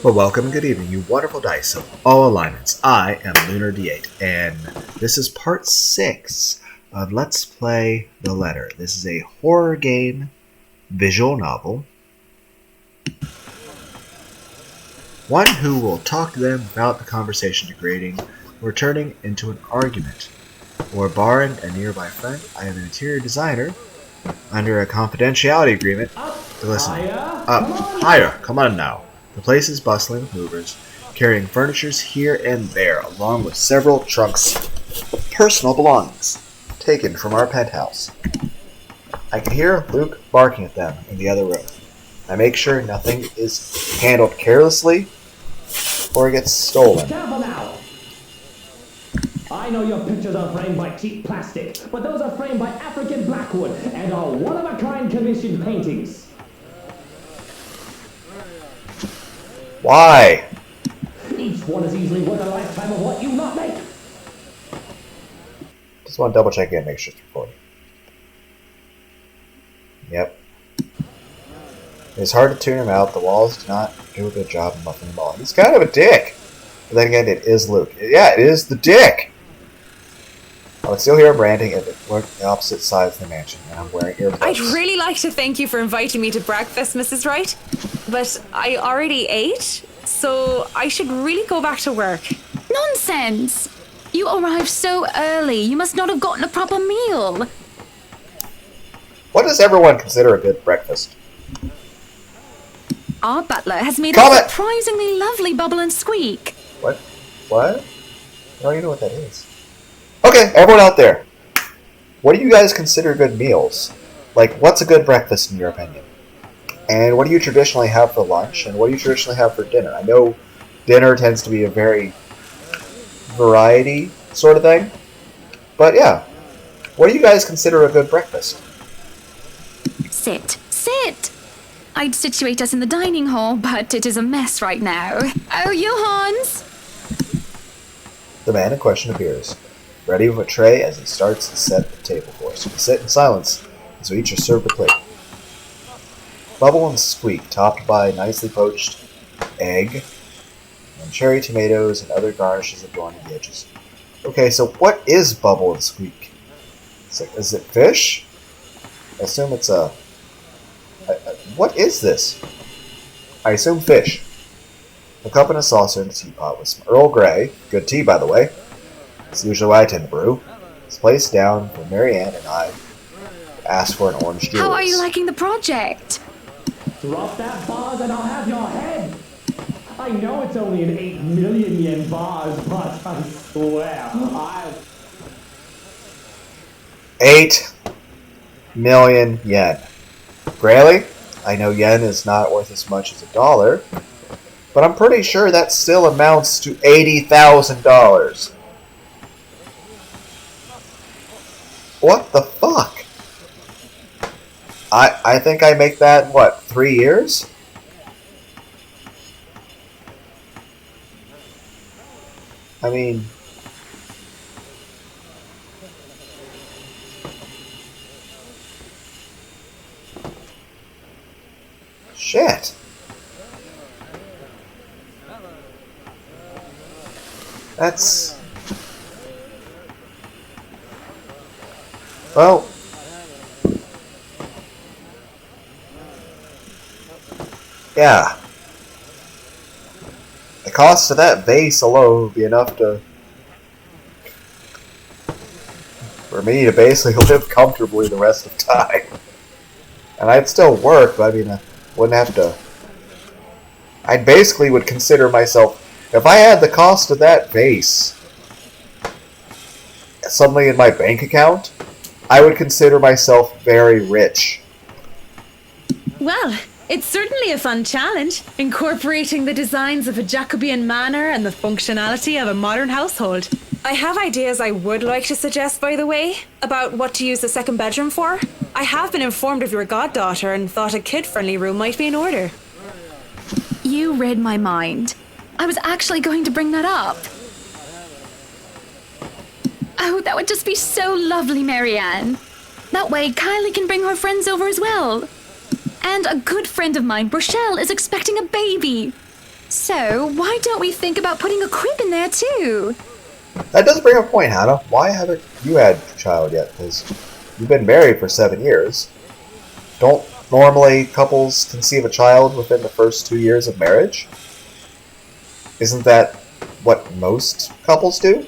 Well, welcome and good evening, you wonderful dice of all alignments. I am Lunar D8, and this is part 6 of Let's Play The Letter. This is a horror game visual novel. One who will talk to them about the conversation degrading or turning into an argument. Or barring a nearby friend, I am an interior designer under a confidentiality agreement to listen. Higher, come on now. The place is bustling with movers, carrying furnitures here and there, along with several trunks of personal belongings taken from our penthouse. I can hear Luke barking at them in the other room. I make sure nothing is handled carelessly or gets stolen. Careful now! I know your pictures are framed by cheap plastic, but those are framed by African blackwood and are one-of-a-kind commissioned paintings. Why? Each one is easily worth a lifetime of what you not make. Just want to double check in, make sure it's recording. Yep. It's hard to tune him out. The walls do not do a good job of muffing him all. He's kind of a dick. But then again, it is Luke. Yeah, it is the dick. I would still hear him ranting if it were the opposite side of the mansion, and I'm wearing earplugs. I'd really like to thank you for inviting me to breakfast, Mrs. Wright, but I already ate, so I should really go back to work. Nonsense! You arrived so early. You must not have gotten a proper meal. What does everyone consider a good breakfast? Our butler has made Comment! a surprisingly lovely bubble and squeak. What? What? I don't even know what that is. Okay, everyone out there. What do you guys consider good meals? Like, what's a good breakfast in your opinion? And what do you traditionally have for lunch? And what do you traditionally have for dinner? I know dinner tends to be a very variety sort of thing. But yeah, what do you guys consider a good breakfast? Sit. I'd situate us in the dining hall, but it is a mess right now. Oh, Johans! The man in question appears, ready with a tray as he starts to set the table for us. We sit in silence as we each are served a plate. Bubble and squeak, topped by nicely poached egg and cherry tomatoes and other garnishes adorning the edges. Okay, so what is bubble and squeak? Is it fish? I assume it's a... what is this? I assume fish. A cup and a saucer and a teapot with some Earl Grey, good tea by the way, it's usually what I tend to brew, is placed down for Marianne and I to ask for an orange juice. How are you liking the project? Drop that vase and I'll have your head. I know it's only an 8 million yen vase, but I swear, I'll... 8 million yen. Really? I know yen is not worth as much as $1, but I'm pretty sure that still amounts to $80,000. What the fuck? I think I make that in, what, 3 years? I mean... shit. That's... well... yeah. The cost of that vase alone would be enough for me to basically live comfortably the rest of time. And I'd still work, but I mean, I wouldn't have to... I basically would consider myself... if I had the cost of that vase suddenly in my bank account, I would consider myself very rich. Well, it's certainly a fun challenge, incorporating the designs of a Jacobean manor and the functionality of a modern household. I have ideas I would like to suggest, by the way, about what to use the second bedroom for. I have been informed of your goddaughter and thought a kid-friendly room might be in order. You read my mind. I was actually going to bring that up. Oh, that would just be so lovely, Marianne. That way, Kylie can bring her friends over as well. And a good friend of mine, Rochelle, is expecting a baby. So, why don't we think about putting a crib in there too? That does bring up a point, Hannah. Why haven't you had a child yet? Because you've been married for 7 years. Don't normally couples conceive a child within the first 2 years of marriage? Isn't that what most couples do?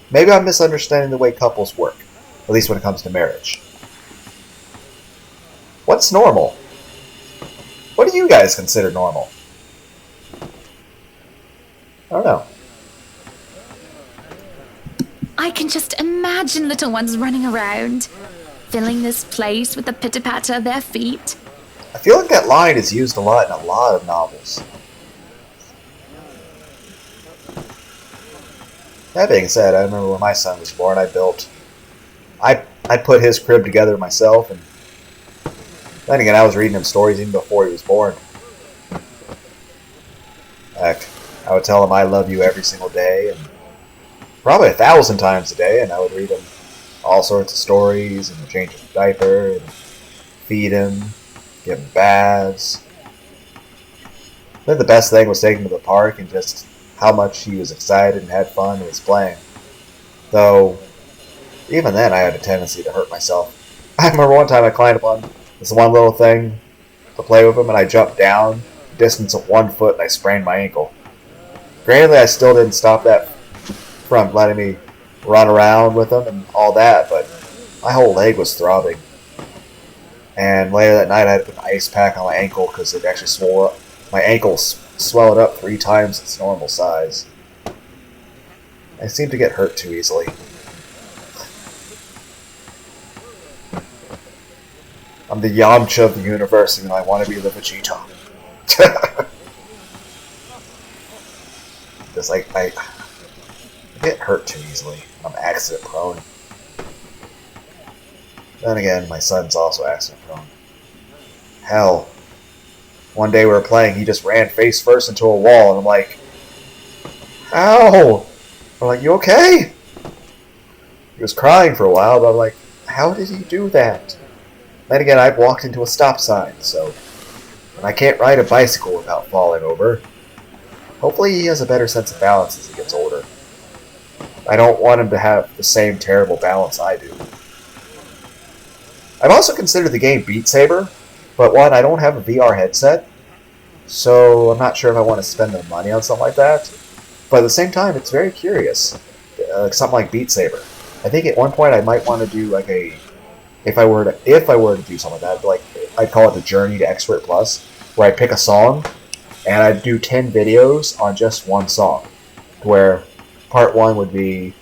Maybe I'm misunderstanding the way couples work, at least when it comes to marriage. What's normal? What do you guys consider normal? I don't know. I can just imagine little ones running around, filling this place with the pitter-patter of their feet. I feel like that line is used a lot in a lot of novels. That being said, I remember when my son was born, I put his crib together myself, and then again, I was reading him stories even before he was born. Heck, I would tell him I love you every single day, and probably 1,000 times a day, and I would read him all sorts of stories, and change his diaper, and feed him, give him baths. Then the best thing was taking him to the park and just how much he was excited and had fun and was playing. Though, even then I had a tendency to hurt myself. I remember one time I climbed up on this one little thing to play with him, and I jumped down a distance of 1 foot and I sprained my ankle. Granted, I still didn't stop that from letting me run around with him and all that, but my whole leg was throbbing. And later that night I had to put an ice pack on my ankle because it actually swelled up. My ankle swelled up 3 times its normal size. I seem to get hurt too easily. I'm the Yamcha of the universe, and I want to be the Vegeta. Just like I get hurt too easily. I'm accident prone. Then again, my son's also accident prone. Hell, one day we were playing, he just ran face first into a wall, and I'm like, ow! I'm like, you okay? He was crying for a while, but I'm like, how did he do that? Then again, I've walked into a stop sign, so I can't ride a bicycle without falling over. Hopefully he has a better sense of balance as he gets older. I don't want him to have the same terrible balance I do. I've also considered the game Beat Saber, but one, I don't have a VR headset, so I'm not sure if I want to spend the money on something like that. But at the same time, it's very curious. Something like Beat Saber. I think at one point I might want to do like a... If I were to do something like that, like I'd call it the Journey to Expert Plus, where I pick a song and I'd do 10 videos on just one song. Where part 1 would be,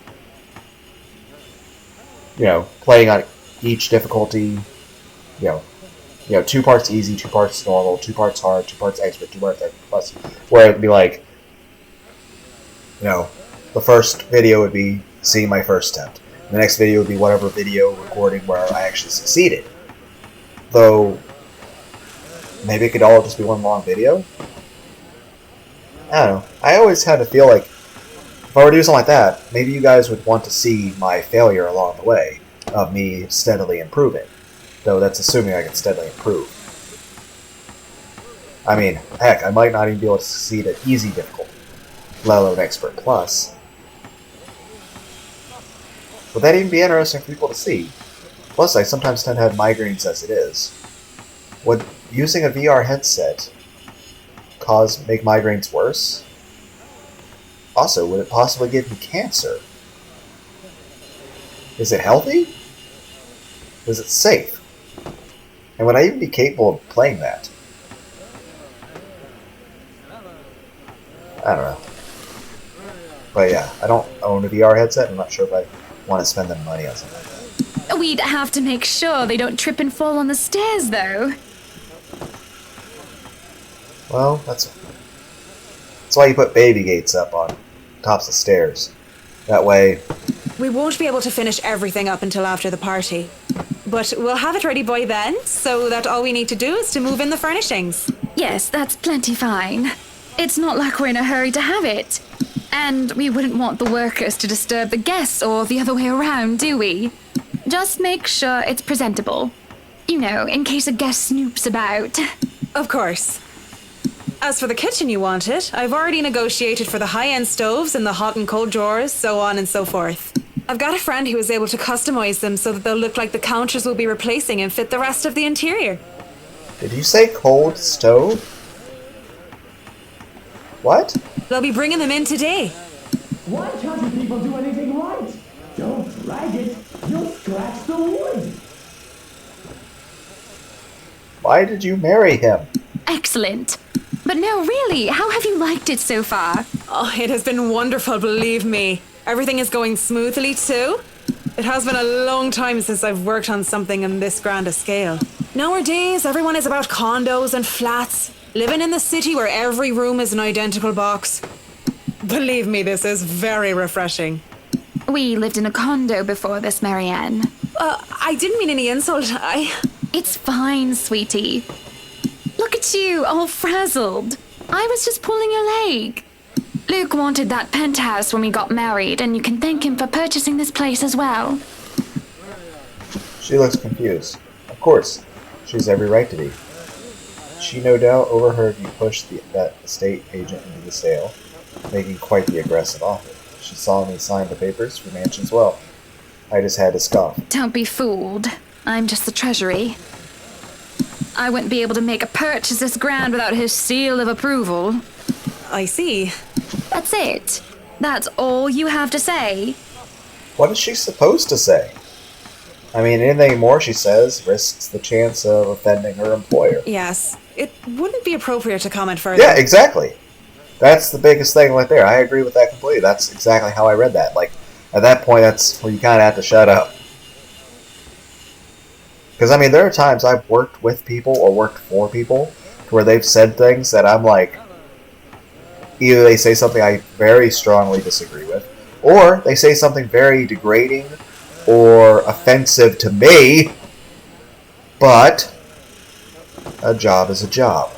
playing on each difficulty, 2 parts easy, 2 parts normal, 2 parts hard, 2 parts expert, 2 parts expert plus. Where it'd be like, the first video would be seeing my first attempt. The next video would be whatever video recording where I actually succeeded. Though, maybe it could all just be one long video? I don't know. I always had to feel like, if I were to do something like that, maybe you guys would want to see my failure along the way, of me steadily improving. Though that's assuming I can steadily improve. I mean, heck, I might not even be able to succeed at easy difficulty, let alone expert plus. Would that even be interesting for people to see? Plus, I sometimes tend to have migraines as it is. Would using a VR headset make migraines worse? Also, would it possibly give me cancer? Is it healthy? Is it safe? And would I even be capable of playing that? I don't know. But yeah, I don't own a VR headset. I'm not sure if I want to spend the money on something like that. We'd have to make sure they don't trip and fall on the stairs, though. Well, that's why you put baby gates up on tops of stairs. That way... We won't be able to finish everything up until after the party. But we'll have it ready by then, so that all we need to do is to move in the furnishings. Yes, that's plenty fine. It's not like we're in a hurry to have it. And we wouldn't want the workers to disturb the guests or the other way around, do we? Just make sure it's presentable. In case a guest snoops about. Of course. As for the kitchen you wanted, I've already negotiated for the high-end stoves and the hot and cold drawers, so on and so forth. I've got a friend who was able to customize them so that they'll look like the counters we'll be replacing and fit the rest of the interior. Did you say cold stove? What? They'll be bringing them in today. Why can't you people do anything right? Don't drag it. You'll scratch the wood. Why did you marry him? Excellent. But no, really, how have you liked it so far? Oh, it has been wonderful, believe me. Everything is going smoothly too. It has been a long time since I've worked on something on this grand a scale. Nowadays, everyone is about condos and flats, living in the city where every room is an identical box. Believe me, this is very refreshing. We lived in a condo before this, Marianne. I didn't mean any insult. It's fine, sweetie. Look at you, all frazzled. I was just pulling your leg. Luke wanted that penthouse when we got married, and you can thank him for purchasing this place as well. She looks confused. Of course, she's every right to be. She no doubt overheard you push that estate agent into the sale, making quite the aggressive offer. She saw me sign the papers for mansion as well. I just had to scoff. Don't be fooled. I'm just the treasury. I wouldn't be able to make a purchase this grand without his seal of approval. I see. That's it. That's all you have to say. What is she supposed to say? I mean, anything more she says risks the chance of offending her employer. Yes, it wouldn't be appropriate to comment further. Yeah, exactly. That's the biggest thing right there. I agree with that completely. That's exactly how I read that. Like, at that point, that's where you kind of have to shut up. Because, I mean, there are times I've worked with people or worked for people where they've said things that I'm like, either they say something I very strongly disagree with, or they say something very degrading or offensive to me, but a job is a job.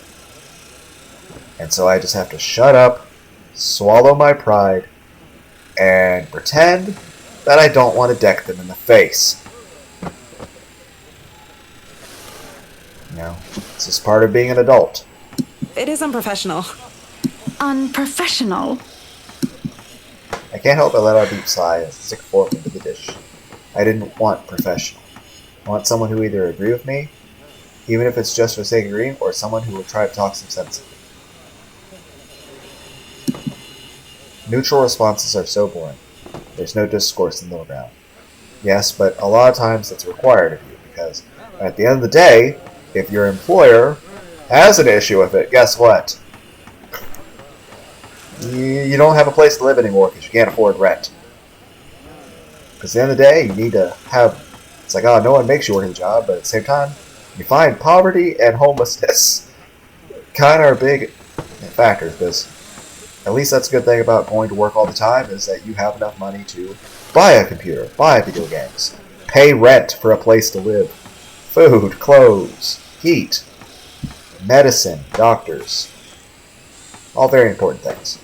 And so I just have to shut up, swallow my pride, and pretend that I don't want to deck them in the face. You know, this is part of being an adult. It is unprofessional. Unprofessional? I can't help but let out a deep sigh and stick a fork into the dish. I didn't want professional. I want someone who either agree with me, even if it's just for sake of agreeing, or someone who will try to talk some sense. Neutral responses are so boring. There's no discourse in the middle ground. Yes, but a lot of times it's required of you, because at the end of the day, if your employer has an issue with it, guess what? You don't have a place to live anymore because you can't afford rent. Because at the end of the day, you need to have... It's like, oh, no one makes you work a job, but at the same time, you find poverty and homelessness kind of are big factors, because at least that's a good thing about going to work all the time, is that you have enough money to buy a computer, buy video games, pay rent for a place to live, food, clothes, heat, medicine, doctors. All very important things.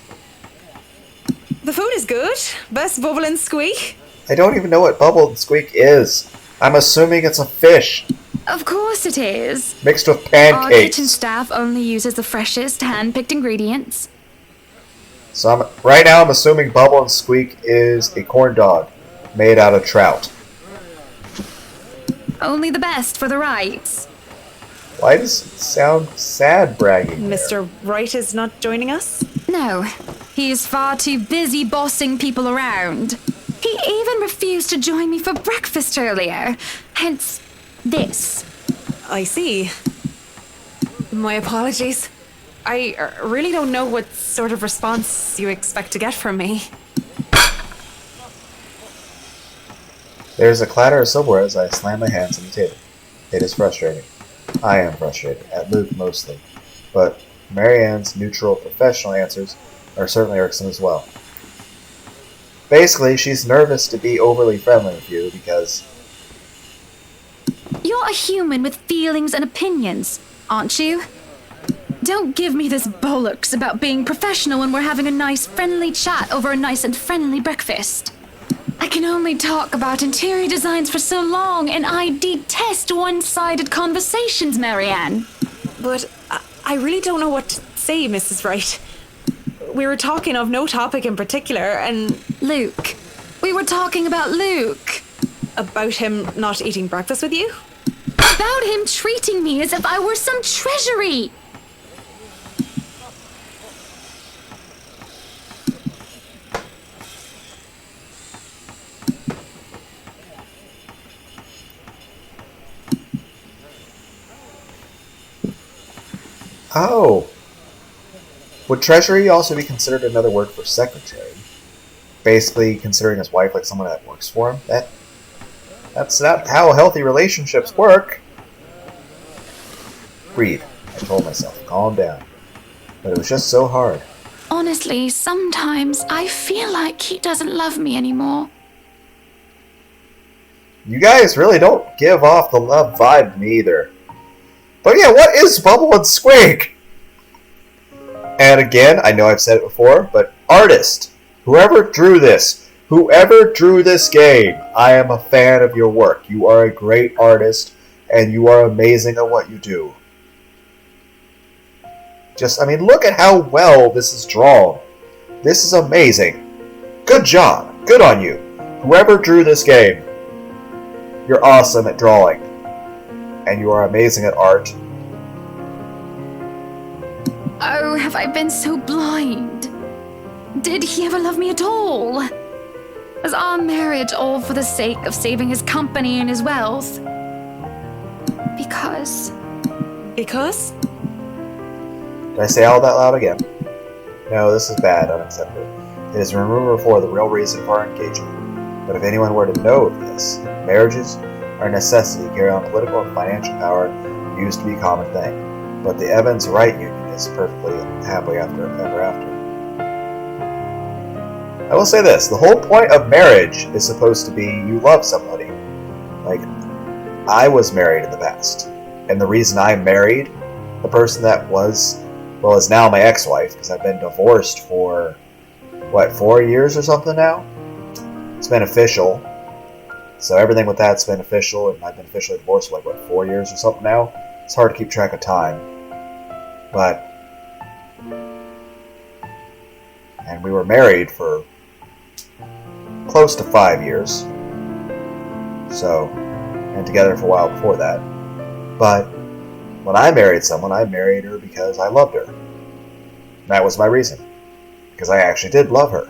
The food is good. Best bubble and squeak. I don't even know what bubble and squeak is. I'm assuming it's a fish Of course it is. mixed with Our pancakes. kitchen staff only uses the freshest, hand-picked ingredients. So right now I'm assuming bubble and squeak is a corn dog made out of trout. Only the best for the rights. Why does it sound sad bragging there? Mr. Wright is not joining us? No, he is far too busy bossing people around. He even refused to join me for breakfast earlier. Hence, this. I see. My apologies. I really don't know what sort of response you expect to get from me. There's a clatter of silverware as I slam my hands on the table. It is frustrating. I am frustrated, at Luke mostly. But Marianne's neutral, professional answers are certainly irksome as well. Basically, she's nervous to be overly friendly with you because... You're a human with feelings and opinions, aren't you? Don't give me this bollocks about being professional when we're having a nice friendly chat over a nice and friendly breakfast. I can only talk about interior designs for so long, and I detest one-sided conversations, Marianne. But I really don't know what to say, Mrs. Wright. We were talking of no topic in particular, and Luke. We were talking about Luke. about him not eating breakfast with you. About him treating me as if I were some treasury. Oh. Would treasury also be considered another word for secretary? Basically considering his wife like someone that works for him? That's not how healthy relationships work. Breathe. I told myself, calm down. But it was just so hard. Honestly, sometimes I feel like he doesn't love me anymore. You guys really don't give off the love vibe to me either. But yeah, what is Bubble and Squig? And again, I know I've said it before, but artist, whoever drew this game, I am a fan of your work. You are a great artist, and you are amazing at what you do. Look at how well this is drawn. This is amazing. Good job. Good on you. Whoever drew this game, you're awesome at drawing. And you are amazing at art. Oh, have I been so blind? Did he ever love me at all? Was our marriage all for the sake of saving his company and his wealth? Because... Because? Did I say all that loud again? No, this is bad, unacceptable. It is removed before the real reason for our engagement. But if anyone were to know of this, marriages are a necessity to carry on political and financial power used to be a common thing. But the Evans-Wright union is perfectly and happily ever after. I will say this, the whole point of marriage is supposed to be you love somebody. Like, I was married in the past. And the reason I married the person that is now my ex-wife, because I've been divorced for, 4 years or something now? It's been official. So everything with that's been official, and I've been officially divorced for 4 years or something now? It's hard to keep track of time. And we were married for close to 5 years. So, and together for a while before that. But when I married someone, I married her because I loved her. That was my reason. Because I actually did love her.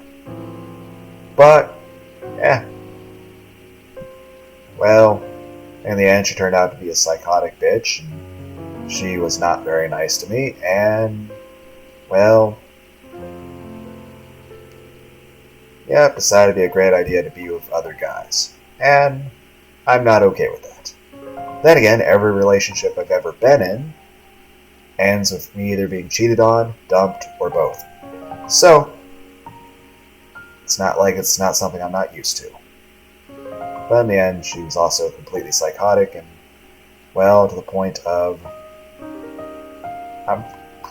But, well, in the end she turned out to be a psychotic bitch. And she was not very nice to me. And, well, it decided to be a great idea to be with other guys. And I'm not okay with that. Then again, every relationship I've ever been in ends with me either being cheated on, dumped, or both. So, it's not something I'm not used to. But in the end, she was also completely psychotic and, to the point of, I'm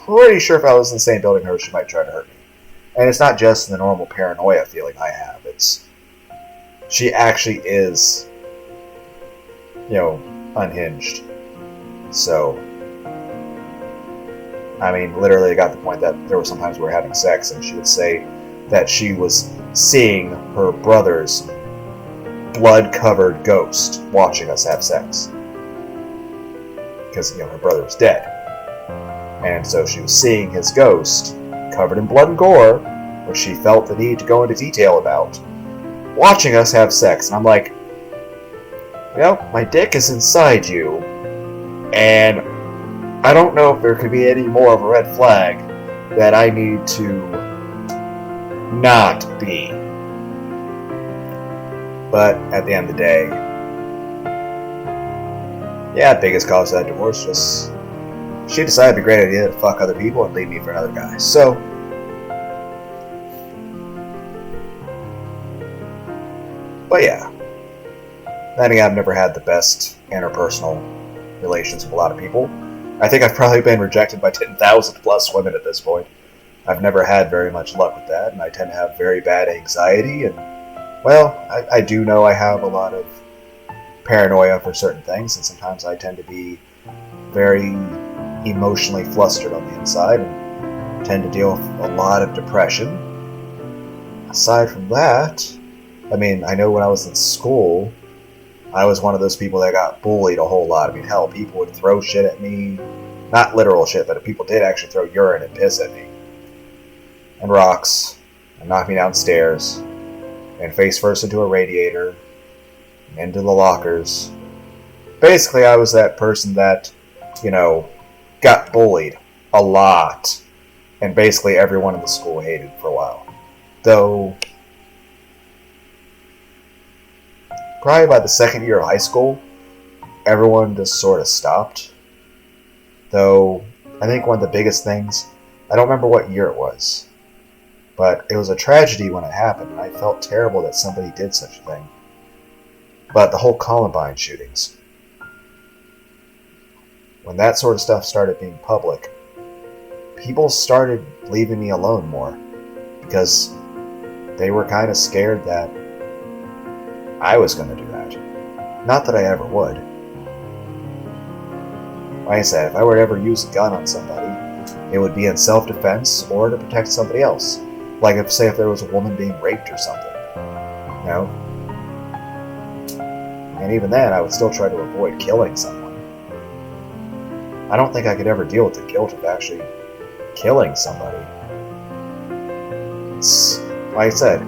pretty sure if I was in the same building with her, she might try to hurt me. And it's not just the normal paranoia feeling I have. She actually is, unhinged. So, literally it got to the point that there were sometimes we were having sex and she would say that she was seeing her brother's blood-covered ghost watching us have sex. Because, her brother was dead. And so she was seeing his ghost, covered in blood and gore, which she felt the need to go into detail about, watching us have sex. And I'm like, my dick is inside you, and I don't know if there could be any more of a red flag that I need to not be. But at the end of the day, biggest cause of that divorce was she decided it'd be a great idea to fuck other people and leave me for another guy. So, but then again, I've never had the best interpersonal relations with a lot of people. I think I've probably been rejected by 10,000 plus women at this point. I've never had very much luck with that, and I tend to have very bad anxiety, and, I do know I have a lot of paranoia for certain things, and sometimes I tend to be very emotionally flustered on the inside and tend to deal with a lot of depression. Aside from that, I mean, I know when I was in school, I was one of those people that got bullied a whole lot. I mean, hell, people would throw shit at me. Not literal shit, but people did actually throw urine and piss at me. And rocks. And knock me downstairs. And face first into a radiator. And into the lockers. Basically, I was that person that, got bullied a lot. And basically everyone in the school hated for a while. Though, probably by the second year of high school, everyone just sort of stopped. Though, I think one of the biggest things, I don't remember what year it was, but it was a tragedy when it happened, and I felt terrible that somebody did such a thing. But the whole Columbine shootings, when that sort of stuff started being public, people started leaving me alone more, because they were kind of scared that I was going to do that. Not that I ever would. Like I said, if I were to ever use a gun on somebody, it would be in self-defense or to protect somebody else. Like if there was a woman being raped or something. And even then, I would still try to avoid killing someone. I don't think I could ever deal with the guilt of actually killing somebody. Like I said,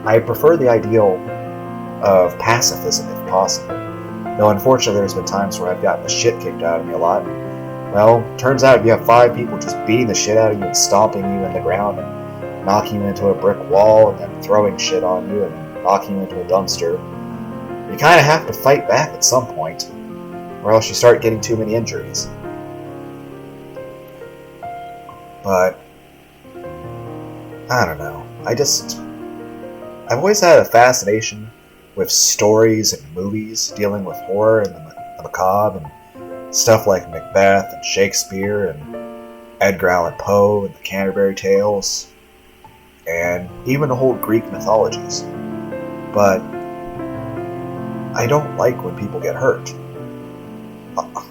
I prefer the ideal of pacifism if possible. Though unfortunately there's been times where I've gotten the shit kicked out of me a lot. Well, turns out if you have 5 people just beating the shit out of you and stomping you in the ground and knocking you into a brick wall and then throwing shit on you and knocking you into a dumpster, you kind of have to fight back at some point, or else you start getting too many injuries. But I don't know. I've always had a fascination with stories and movies dealing with horror and the macabre and stuff like Macbeth and Shakespeare and Edgar Allan Poe and the Canterbury Tales and even the whole Greek mythologies. But I don't like when people get hurt.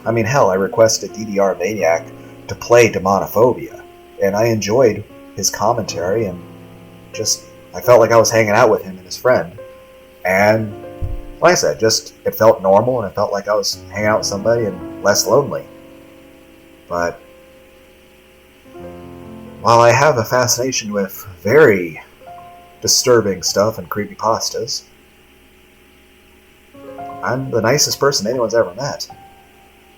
I mean, hell, I requested DDR Maniac to play Demonophobia, and I enjoyed his commentary and I felt like I was hanging out with him and his friend. And like I said, it felt normal and it felt like I was hanging out with somebody and less lonely. But while I have a fascination with very disturbing stuff and creepypastas, I'm the nicest person anyone's ever met.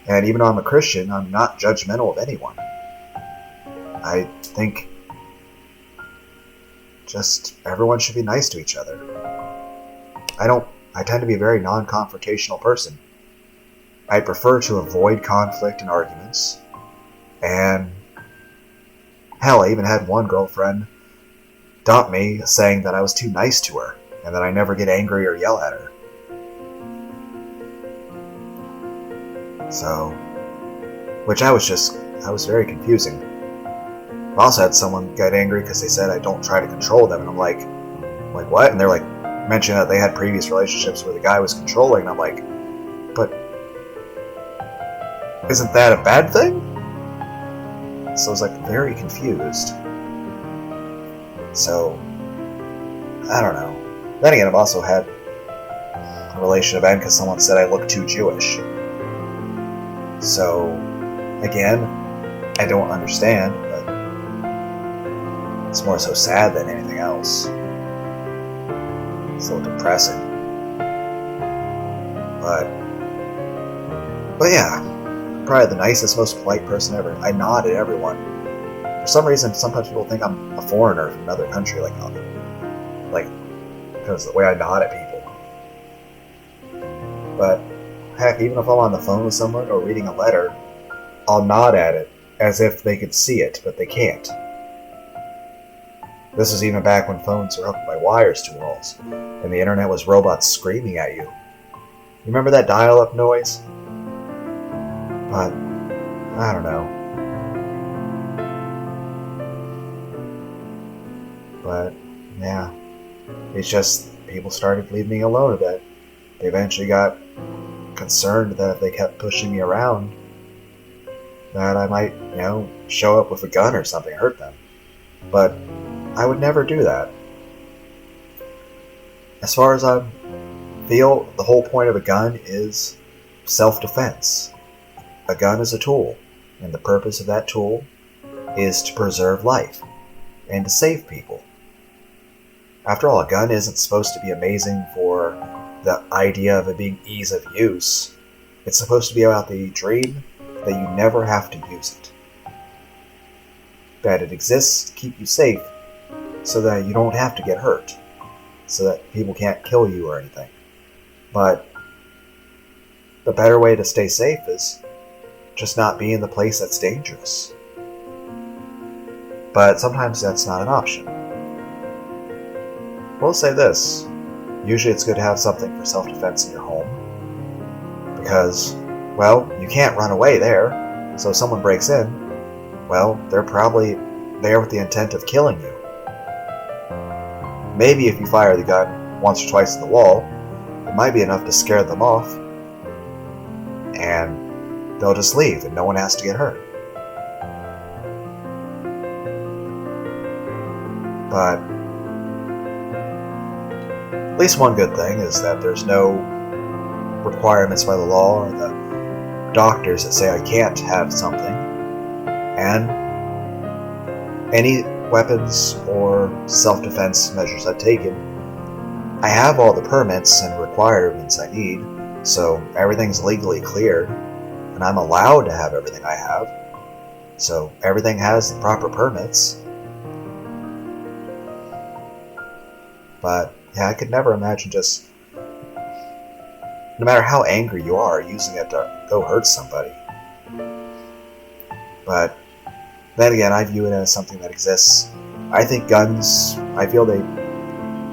And even though I'm a Christian, I'm not judgmental of anyone. I think everyone should be nice to each other. I tend to be a very non-confrontational person. I prefer to avoid conflict and arguments. And hell, I even had one girlfriend dump me saying that I was too nice to her and that I never get angry or yell at her. So, which I was very confusing. I also had someone get angry because they said I don't try to control them, and I'm like what? And they're like, mentioning that they had previous relationships where the guy was controlling, and I'm like, but isn't that a bad thing? So I was like very confused. So, I don't know. Then again, I've also had a relationship end because someone said I look too Jewish. So, again, I don't understand, but it's more so sad than anything else. It's a little depressing. But yeah, probably the nicest, most polite person ever. I nod at everyone. For some reason, sometimes people think I'm a foreigner from another country, because of the way I nod at people. But heck, even if I'm on the phone with someone or reading a letter, I'll nod at it as if they could see it, but they can't. This was even back when phones were hooked by wires to walls, and the internet was robots screaming at you. You remember that dial-up noise? But, I don't know. But, yeah. It's just, people started leaving me alone a bit. They eventually got concerned that if they kept pushing me around, that I might, show up with a gun or something, hurt them. But I would never do that. As far as I feel, the whole point of a gun is self-defense. A gun is a tool, and the purpose of that tool is to preserve life and to save people. After all, a gun isn't supposed to be amazing for the idea of it being ease of use. It's supposed to be about the dream that you never have to use it. That it exists to keep you safe so that you don't have to get hurt, so that people can't kill you or anything. But the better way to stay safe is just not be in the place that's dangerous. But sometimes that's not an option. We'll say this. Usually it's good to have something for self-defense in your home. Because, well, you can't run away there. So if someone breaks in, well, they're probably there with the intent of killing you. Maybe if you fire the gun once or twice at the wall, it might be enough to scare them off. And they'll just leave and no one has to get hurt. But at least one good thing is that there's no requirements by the law or the doctors that say I can't have something. And any weapons or self-defense measures I've taken, I have all the permits and requirements I need, so everything's legally cleared, and I'm allowed to have everything I have. So everything has the proper permits. But yeah, I could never imagine just, no matter how angry you are, using it to go hurt somebody. But then again, I view it as something that exists. I think guns, I feel they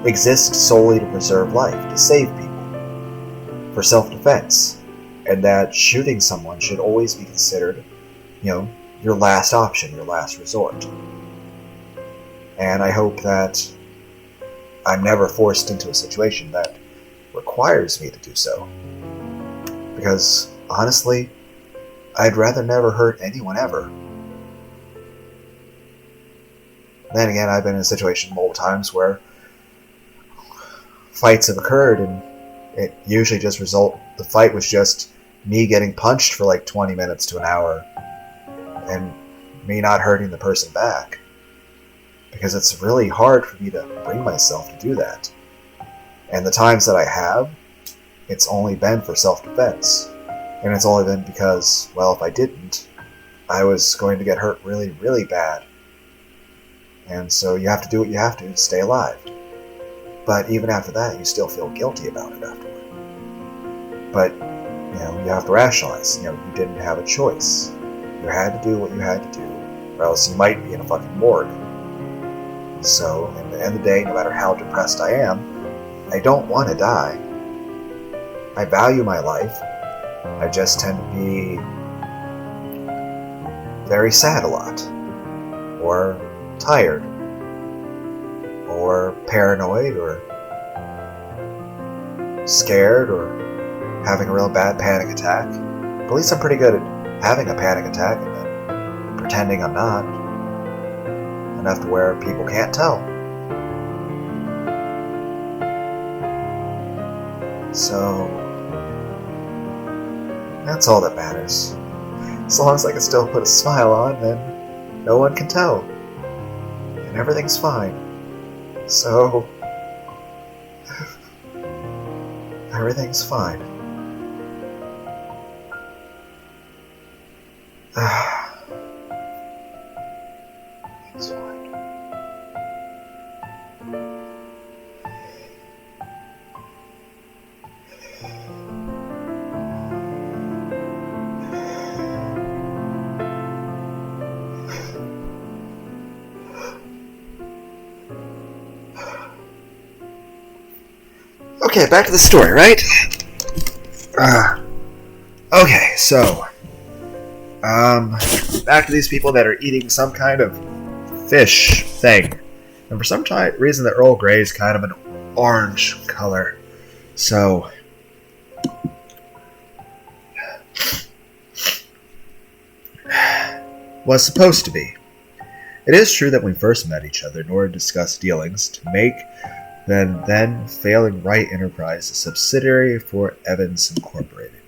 exist solely to preserve life, to save people, for self-defense, and that shooting someone should always be considered, your last option, your last resort. And I hope that I'm never forced into a situation that requires me to do so. Because, honestly, I'd rather never hurt anyone ever. Then again, I've been in a situation multiple times where fights have occurred and it usually just the fight was just me getting punched for like 20 minutes to an hour and me not hurting the person back. Because it's really hard for me to bring myself to do that. And the times that I have, it's only been for self-defense. And it's only been because, well, if I didn't, I was going to get hurt really, really bad. And so you have to do what you have to stay alive. But even after that, you still feel guilty about it afterward. But, you have to rationalize. You didn't have a choice. You had to do what you had to do, or else you might be in a fucking morgue. So, at the end of the day, no matter how depressed I am, I don't want to die. I value my life. I just tend to be very sad a lot. Or tired. Or paranoid, or scared, or having a real bad panic attack. But at least I'm pretty good at having a panic attack and then pretending I'm not. Enough to where people can't tell. So that's all that matters. As long as I can still put a smile on, then no one can tell. And everything's fine. So everything's fine. It's fine. Okay, back to the story, right? Okay, so back to these people that are eating some kind of fish thing. And for some reason, the Earl Grey is kind of an orange color. So was supposed to be. It is true that when we first met each other in order to discuss dealings to make the then failing Wright Enterprise a subsidiary for Evans Incorporated.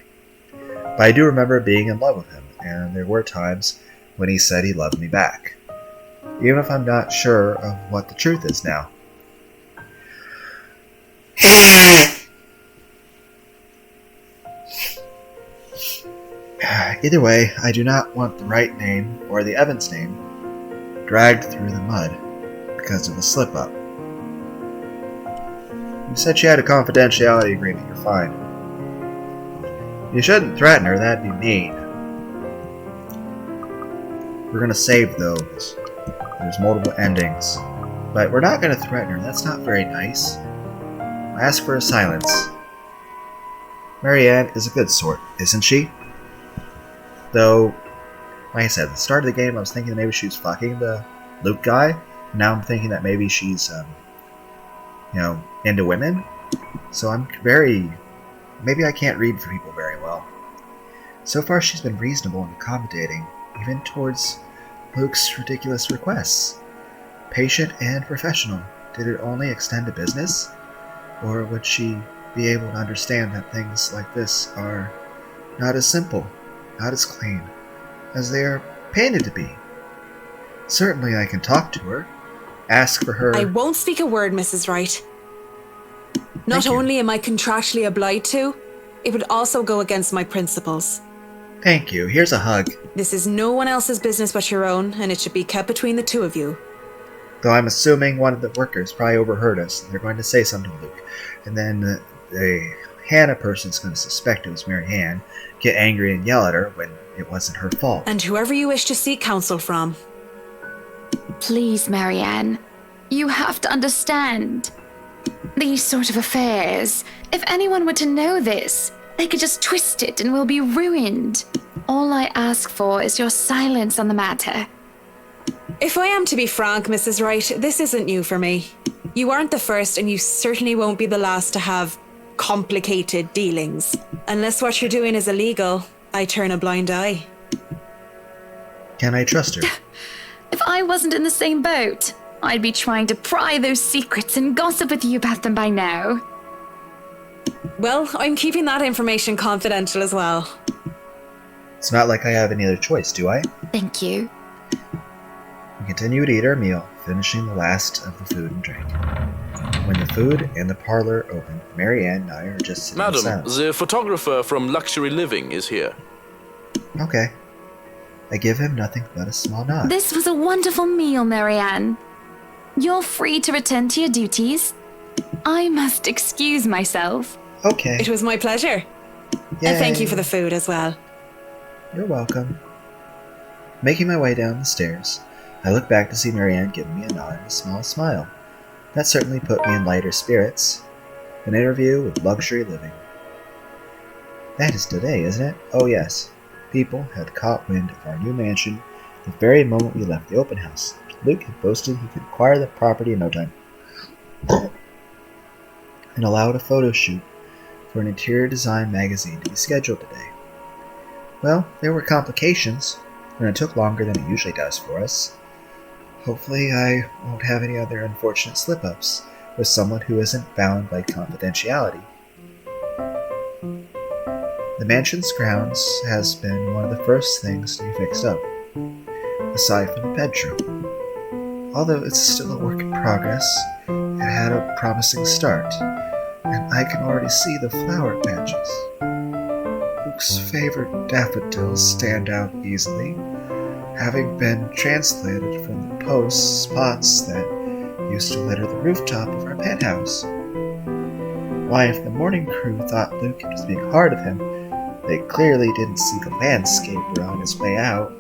But I do remember being in love with him, and there were times when he said he loved me back, even if I'm not sure of what the truth is now. Either way, I do not want the Wright name or the Evans name dragged through the mud because of a slip-up. You said she had a confidentiality agreement. You're fine. You shouldn't threaten her. That'd be mean. We're gonna save those. There's multiple endings. But we're not gonna threaten her. That's not very nice. Ask for a silence. Marianne is a good sort, isn't she? Though, like I said, at the start of the game I was thinking maybe she was fucking the Luke guy. Now I'm thinking that maybe she's, into women. So I'm maybe I can't read for people very well. So far she's been reasonable and accommodating, even towards Luke's ridiculous requests. Patient and professional. Did it only extend to business? Or would she be able to understand that things like this are not as simple, not as clean, as they are painted to be? Certainly I can talk to her, ask for her... I won't speak a word, Mrs. Wright. Not only am I contractually obliged to, it would also go against my principles. Thank you. Here's a hug. This is no one else's business but your own, and it should be kept between the two of you. Though I'm assuming one of the workers probably overheard us, and they're going to say something to Luke. And then the Hannah person's going to suspect it was Mary Ann, get angry and yell at her when it wasn't her fault. And whoever you wish to seek counsel from. Please, Marianne. You have to understand. These sort of affairs, if anyone were to know this, they could just twist it and we'll be ruined. All I ask for is your silence on the matter. If I am to be frank, Mrs. Wright, this isn't new for me. You aren't the first, and you certainly won't be the last to have complicated dealings. Unless what you're doing is illegal, I turn a blind eye. Can I trust her? If I wasn't in the same boat, I'd be trying to pry those secrets and gossip with you about them by now. Well, I'm keeping that information confidential as well. It's not like I have any other choice, do I? Thank you. We continue to eat our meal, finishing the last of the food and drink. When the food and the parlor open, Mary Ann and I are just sitting in Madam, silence. the photographer from Luxury Living is here. Okay. I give him nothing but a small nod. This was a wonderful meal, Marianne. You're free to return to your duties. I must excuse myself. Okay. It was my pleasure. Yay. And thank you for the food as well. You're welcome. Making my way down the stairs, I look back to see Marianne giving me a nod and a small smile. That certainly put me in lighter spirits. An interview with Luxury Living. That is today, isn't it? Oh yes. People had caught wind of our new mansion the very moment we left the open house. Luke had boasted he could acquire the property in no time. And allowed a photo shoot for an interior design magazine to be scheduled today. Well, there were complications, and it took longer than it usually does for us. Hopefully I won't have any other unfortunate slip-ups with someone who isn't bound by confidentiality. The mansion's grounds has been one of the first things to be fixed up, aside from the bedroom. Although it's still a work in progress, it had a promising start, and I can already see the flower patches. Luke's favorite daffodils stand out easily, having been transplanted from the post spots that used to litter the rooftop of our penthouse. Why, if the morning crew thought Luke was being hard of him, they clearly didn't see the landscaper on his way out.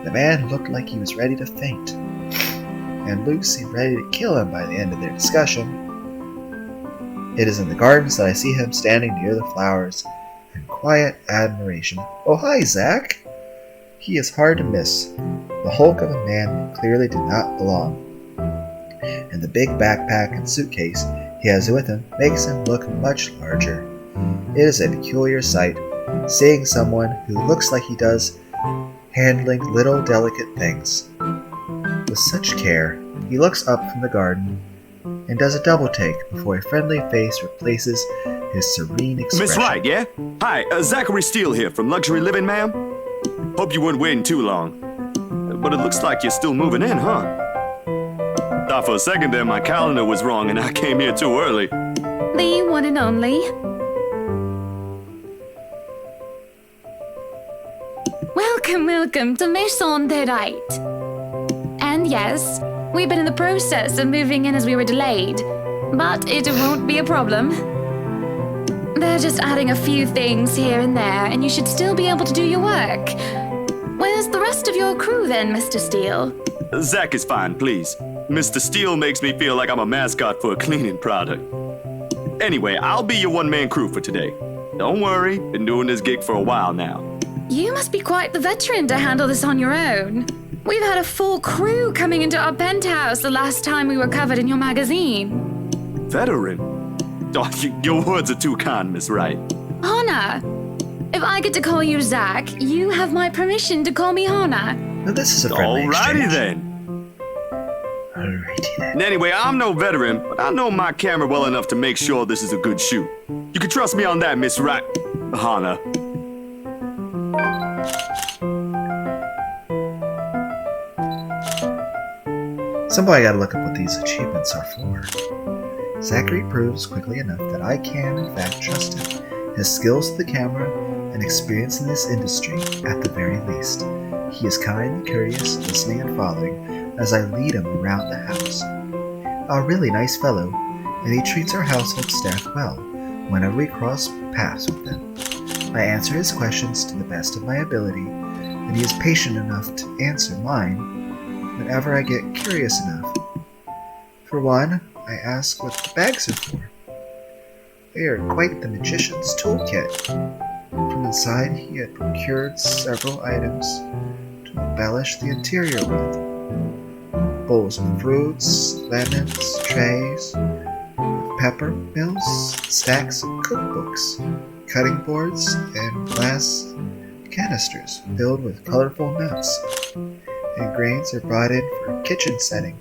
The man looked like he was ready to faint, and Luke seemed ready to kill him by the end of their discussion. It is in the gardens that I see him standing near the flowers in quiet admiration. Oh, hi, Zach! He is hard to miss, the hulk of a man who clearly did not belong. And the big backpack and suitcase he has with him makes him look much larger. It is a peculiar sight, seeing someone who looks like he does handling little delicate things. With such care, he looks up from the garden and does a double take before a friendly face replaces his serene expression. Miss Wright, yeah? Hi, Zachary Steele here from Luxury Living, ma'am. Hope you weren't waiting too long. But it looks like you're still moving in, huh? Thought for a second there my calendar was wrong and I came here too early. The one and only. Welcome to Maison de Right. And yes, we've been in the process of moving in as we were delayed, but it won't be a problem. They're just adding a few things here and there, and you should still be able to do your work. Where's the rest of your crew then, Mr. Steele? Zach is fine, please. Mr. Steele makes me feel like I'm a mascot for a cleaning product. Anyway, I'll be your one-man crew for today. Don't worry, been doing this gig for a while now. You must be quite the veteran to handle this on your own. We've had a full crew coming into our penthouse the last time we were covered in your magazine. Veteran? Oh, your words are too kind, Miss Wright. Hannah, if I get to call you Zach, you have my permission to call me Hannah. Now this is a friendly Alrighty exchange. then. Alrighty then. Anyway, I'm no veteran, but I know my camera well enough to make sure this is a good shoot. You can trust me on that, Miss Wright. Hannah. Somebody gotta look up what these achievements are for. Zachary proves quickly enough that I can, in fact, trust him. His skills with the camera and experience in this industry, at the very least. He is kind, curious, listening and following as I lead him around the house. A really nice fellow, and he treats our household staff well whenever we cross paths with them. I answer his questions to the best of my ability, and he is patient enough to answer mine whenever I get curious enough. For one, I ask what the bags are for. They are quite the magician's toolkit. From inside, he had procured several items to embellish the interior with. Bowls of fruits, lemons, trays, pepper mills, stacks of cookbooks, cutting boards, and glass canisters filled with colorful nuts. And grains are brought in for a kitchen setting.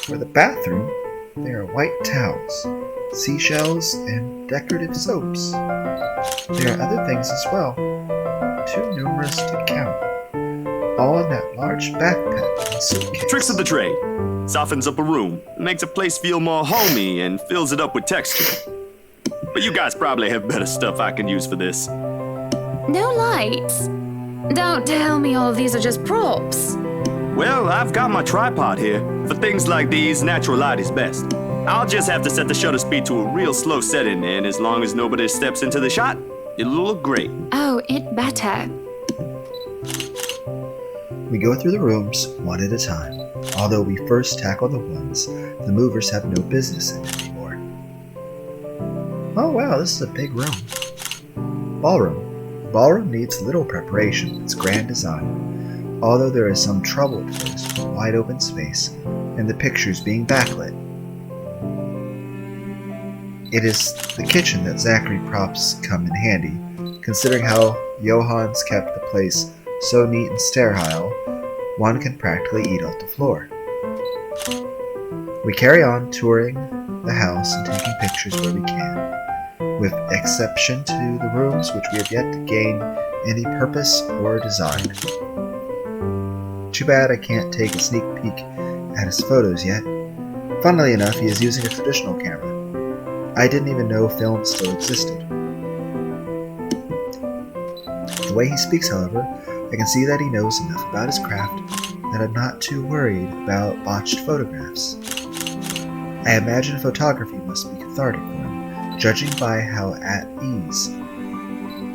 For the bathroom, there are white towels, seashells, and decorative soaps. There are other things as well, too numerous to count, all in that large backpack and suitcase. Tricks of the trade. Softens up a room, makes a place feel more homey, and fills it up with texture. But you guys probably have better stuff I can use for this. No lights. Don't tell me all of these are just props. Well, I've got my tripod here. For things like these, natural light is best. I'll just have to set the shutter speed to a real slow setting, and as long as nobody steps into the shot, it'll look great. Oh, it better. We go through the rooms one at a time, although we first tackle the ones the movers have no business in anymore. Oh wow, this is a big room. Ballroom. The ballroom needs little preparation in its grand design, although there is some trouble at first with wide open space and the pictures being backlit. It is the kitchen that Zachary props come in handy, considering how Johans kept the place so neat and sterile, one can practically eat off the floor. We carry on touring the house and taking pictures where we can, with exception to the rooms which we have yet to gain any purpose or design. Too bad I can't take a sneak peek at his photos yet. Funnily enough, he is using a traditional camera. I didn't even know film still existed. The way he speaks, however, I can see that he knows enough about his craft that I'm not too worried about botched photographs. I imagine photography must be cathartic for him, judging by how at ease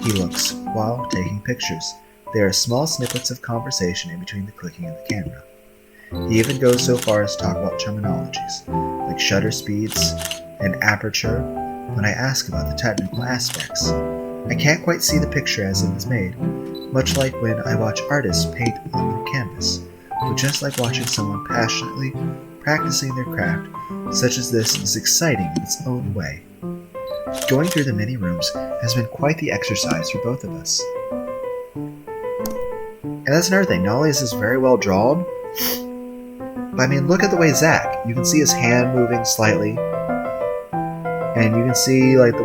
he looks while taking pictures. There are small snippets of conversation in between the clicking of the camera. He even goes so far as to talk about terminologies, like shutter speeds and aperture, when I ask about the technical aspects. I can't quite see the picture as it is made, much like when I watch artists paint on their canvas, but just like watching someone passionately practicing their craft, such as this is exciting in its own way. Going through the many rooms has been quite the exercise for both of us. And that's another thing. Not only is this very well drawn, but I mean, look at the way Zach. You can see his hand moving slightly, and you can see like the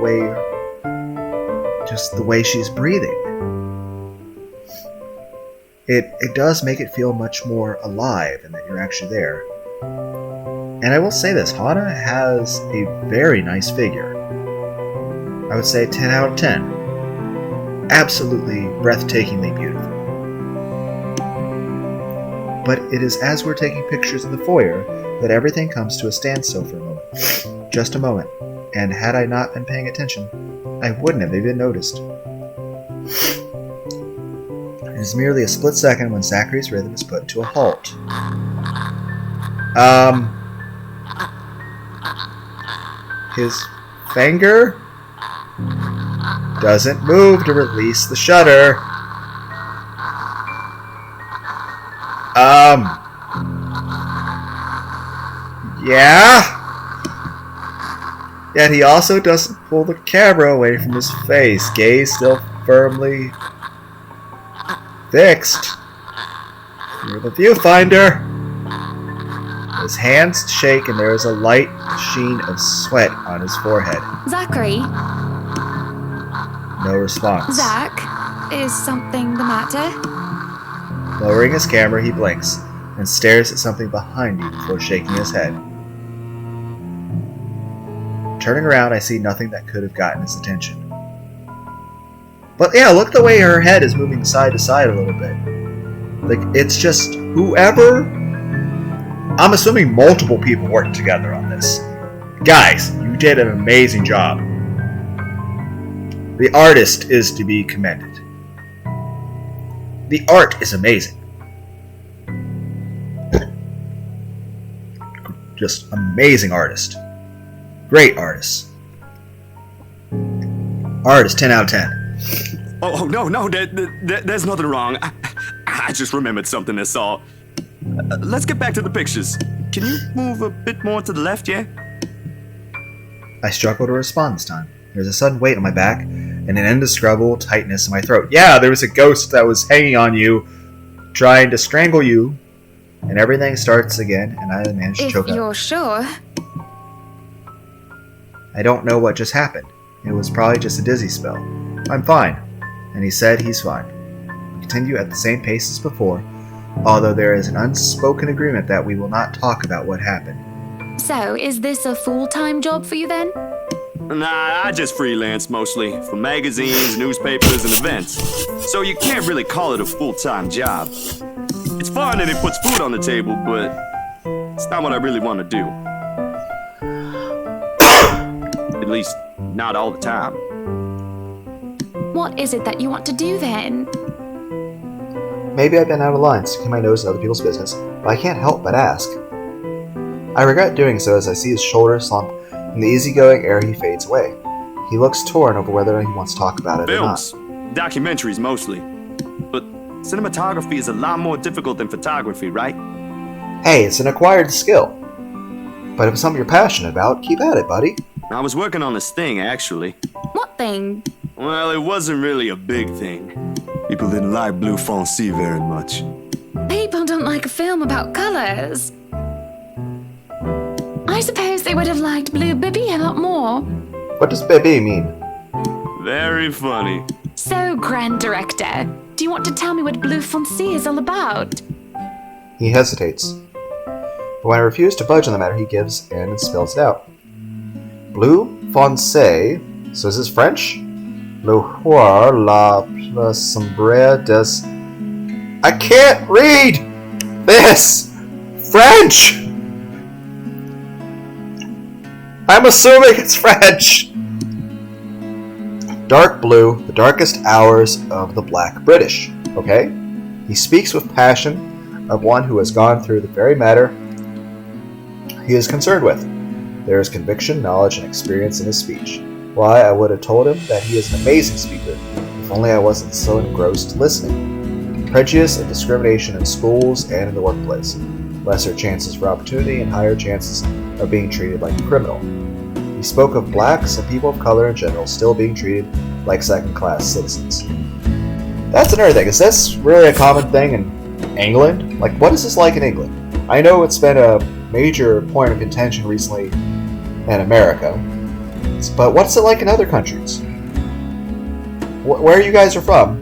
way she's breathing. It does make it feel much more alive, and that you're actually there. And I will say this: Hana has a very nice figure. I would say 10 out of 10. Absolutely breathtakingly beautiful. But it is as we're taking pictures in the foyer that everything comes to a standstill for a moment. Just a moment. And had I not been paying attention, I wouldn't have even noticed. It is merely a split second when Zachary's rhythm is put to a halt. His finger doesn't move to release the shutter. Yeah? Yet he also doesn't pull the camera away from his face, gaze still firmly fixed through the viewfinder. His hands shake and there is a light sheen of sweat on his forehead. Zachary? No response. Zach, is something the matter? Lowering his camera, he blinks and stares at something behind you before shaking his head. Turning around, I see nothing that could have gotten his attention. But yeah, look the way her head is moving side to side a little bit. Like, it's just whoever... I'm assuming multiple people worked together on this. Guys, you did an amazing job. The artist is to be commended. The art is amazing. Just amazing artist. Great artist. Artist, 10 out of 10. Oh, no, there's nothing wrong. I just remembered something I saw. Let's get back to the pictures. Can you move a bit more to the left, yeah? I struggle to respond this time. There's a sudden weight on my back and an indescribable tightness in my throat. Yeah, there was a ghost that was hanging on you, trying to strangle you, and everything starts again, and I managed to choke up. If you're sure. I don't know what just happened. It was probably just a dizzy spell. I'm fine. And he said he's fine. We continue at the same pace as before, although there is an unspoken agreement that we will not talk about what happened. So, is this a full-time job for you then? Nah, I just freelance mostly, for magazines, newspapers, and events. So you can't really call it a full-time job. It's fun and it puts food on the table, but it's not what I really want to do. At least, not all the time. What is it that you want to do then? Maybe I've been out of line, sticking my nose in other people's business, but I can't help but ask. I regret doing so as I see his shoulders slump. In the easygoing air, he fades away. He looks torn over whether he wants to talk about it Films, or not. documentaries mostly. But cinematography is a lot more difficult than photography, right? Hey, it's an acquired skill. But if it's something you're passionate about, keep at it, buddy. I was working on this thing, actually. What thing? Well, it wasn't really a big thing. People didn't like blue foncé very much. People don't like a film about colors. I suppose they would have liked Blue Bibby a lot more. What does baby mean? Very funny. So, Grand Director, do you want to tell me what Blue Foncé is all about? He hesitates. But when I refuse to budge on the matter, he gives in and spells it out. Blue foncé. So is this French? Le Hoir la sombre des... I can't read this! French! I'm assuming it's French! Dark blue, the darkest hours of the Black British. Okay? He speaks with passion of one who has gone through the very matter he is concerned with. There is conviction, knowledge, and experience in his speech. Why, I would have told him that he is an amazing speaker, if only I wasn't so engrossed listening. Prejudice and discrimination in schools and in the workplace. Lesser chances for opportunity and higher chances of being treated like a criminal. He spoke of blacks and people of color in general still being treated like second-class citizens. That's another thing. Is this really a common thing in England? Like, what is this like in England? I know it's been a major point of contention recently in America, but what's it like in other countries? Where you guys are from,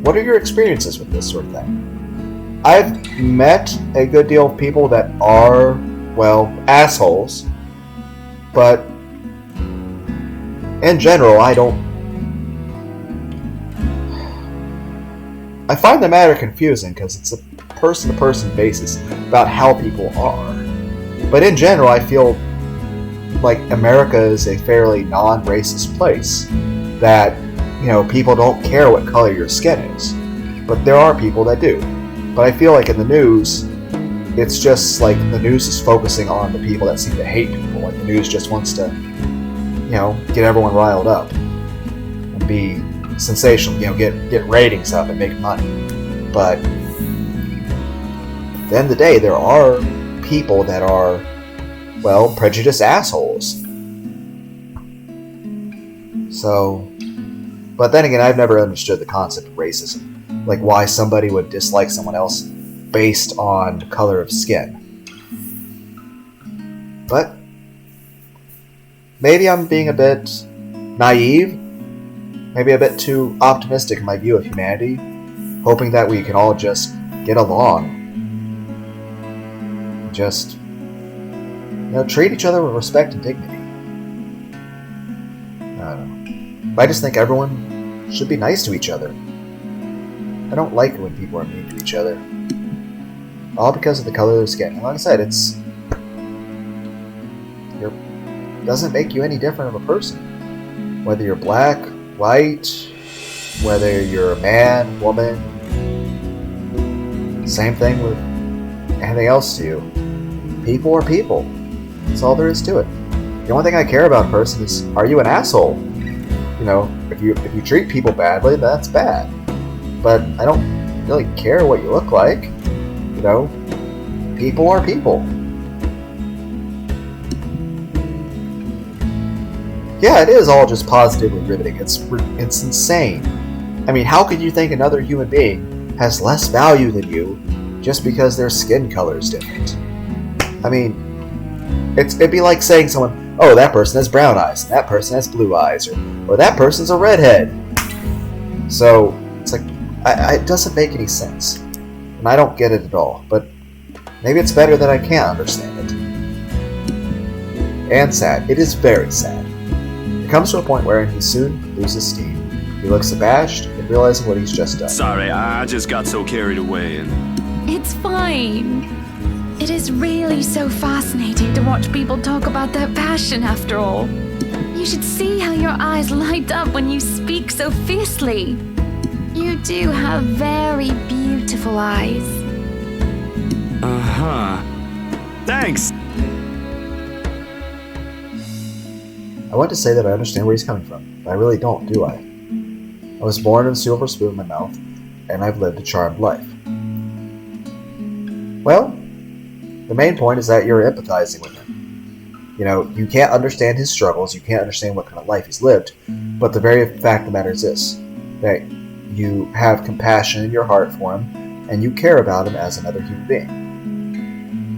what are your experiences with this sort of thing? I've met a good deal of people that are, well, assholes, but in general, I find the matter confusing because it's a person-to-person basis about how people are. But in general, I feel like America is a fairly non-racist place, that, you know, people don't care what color your skin is. But there are people that do. But I feel like in the news, it's just like the news is focusing on the people that seem to hate people. Like the news just wants to, you know, get everyone riled up and be sensational, you know, get ratings up and make money. But at the end of the day, there are people that are, well, prejudiced assholes. So, but then again, I've never understood the concept of racism. Like why somebody would dislike someone else based on color of skin. But maybe I'm being a bit naive, maybe a bit too optimistic in my view of humanity, hoping that we can all just get along. Just, you know, treat each other with respect and dignity. I don't know. I just think everyone should be nice to each other. I don't like it when people are mean to each other. All because of the color of their skin. And like I said, it doesn't make you any different of a person. Whether you're black, white, whether you're a man, woman, same thing with anything else to you. People are people. That's all there is to it. The only thing I care about in a person is, are you an asshole? You know, if you treat people badly, that's bad. But I don't really care what you look like. You know, people are people. Yeah, it is all just positively riveting. It's insane. I mean, how could you think another human being has less value than you just because their skin color is different? I mean, it'd be like saying someone, oh, that person has brown eyes, and that person has blue eyes, or that person's a redhead. So, it's like, it doesn't make any sense. And I don't get it at all. But maybe it's better that I can't understand it. And sad. It is very sad. It comes to a point where he soon loses steam. He looks abashed and realizing what he's just done. Sorry, I just got so carried away and... It's fine. It is really so fascinating to watch people talk about their passion after all. You should see how your eyes light up when you speak so fiercely. You do have very beautiful eyes. Uh-huh. Thanks! I want to say that I understand where he's coming from, but I really don't, do I? I was born with a silver spoon in my mouth, and I've lived a charmed life. Well, the main point is that you're empathizing with him. You know, you can't understand his struggles, you can't understand what kind of life he's lived, but the very fact of the matter is this, that you have compassion in your heart for him, and you care about him as another human being.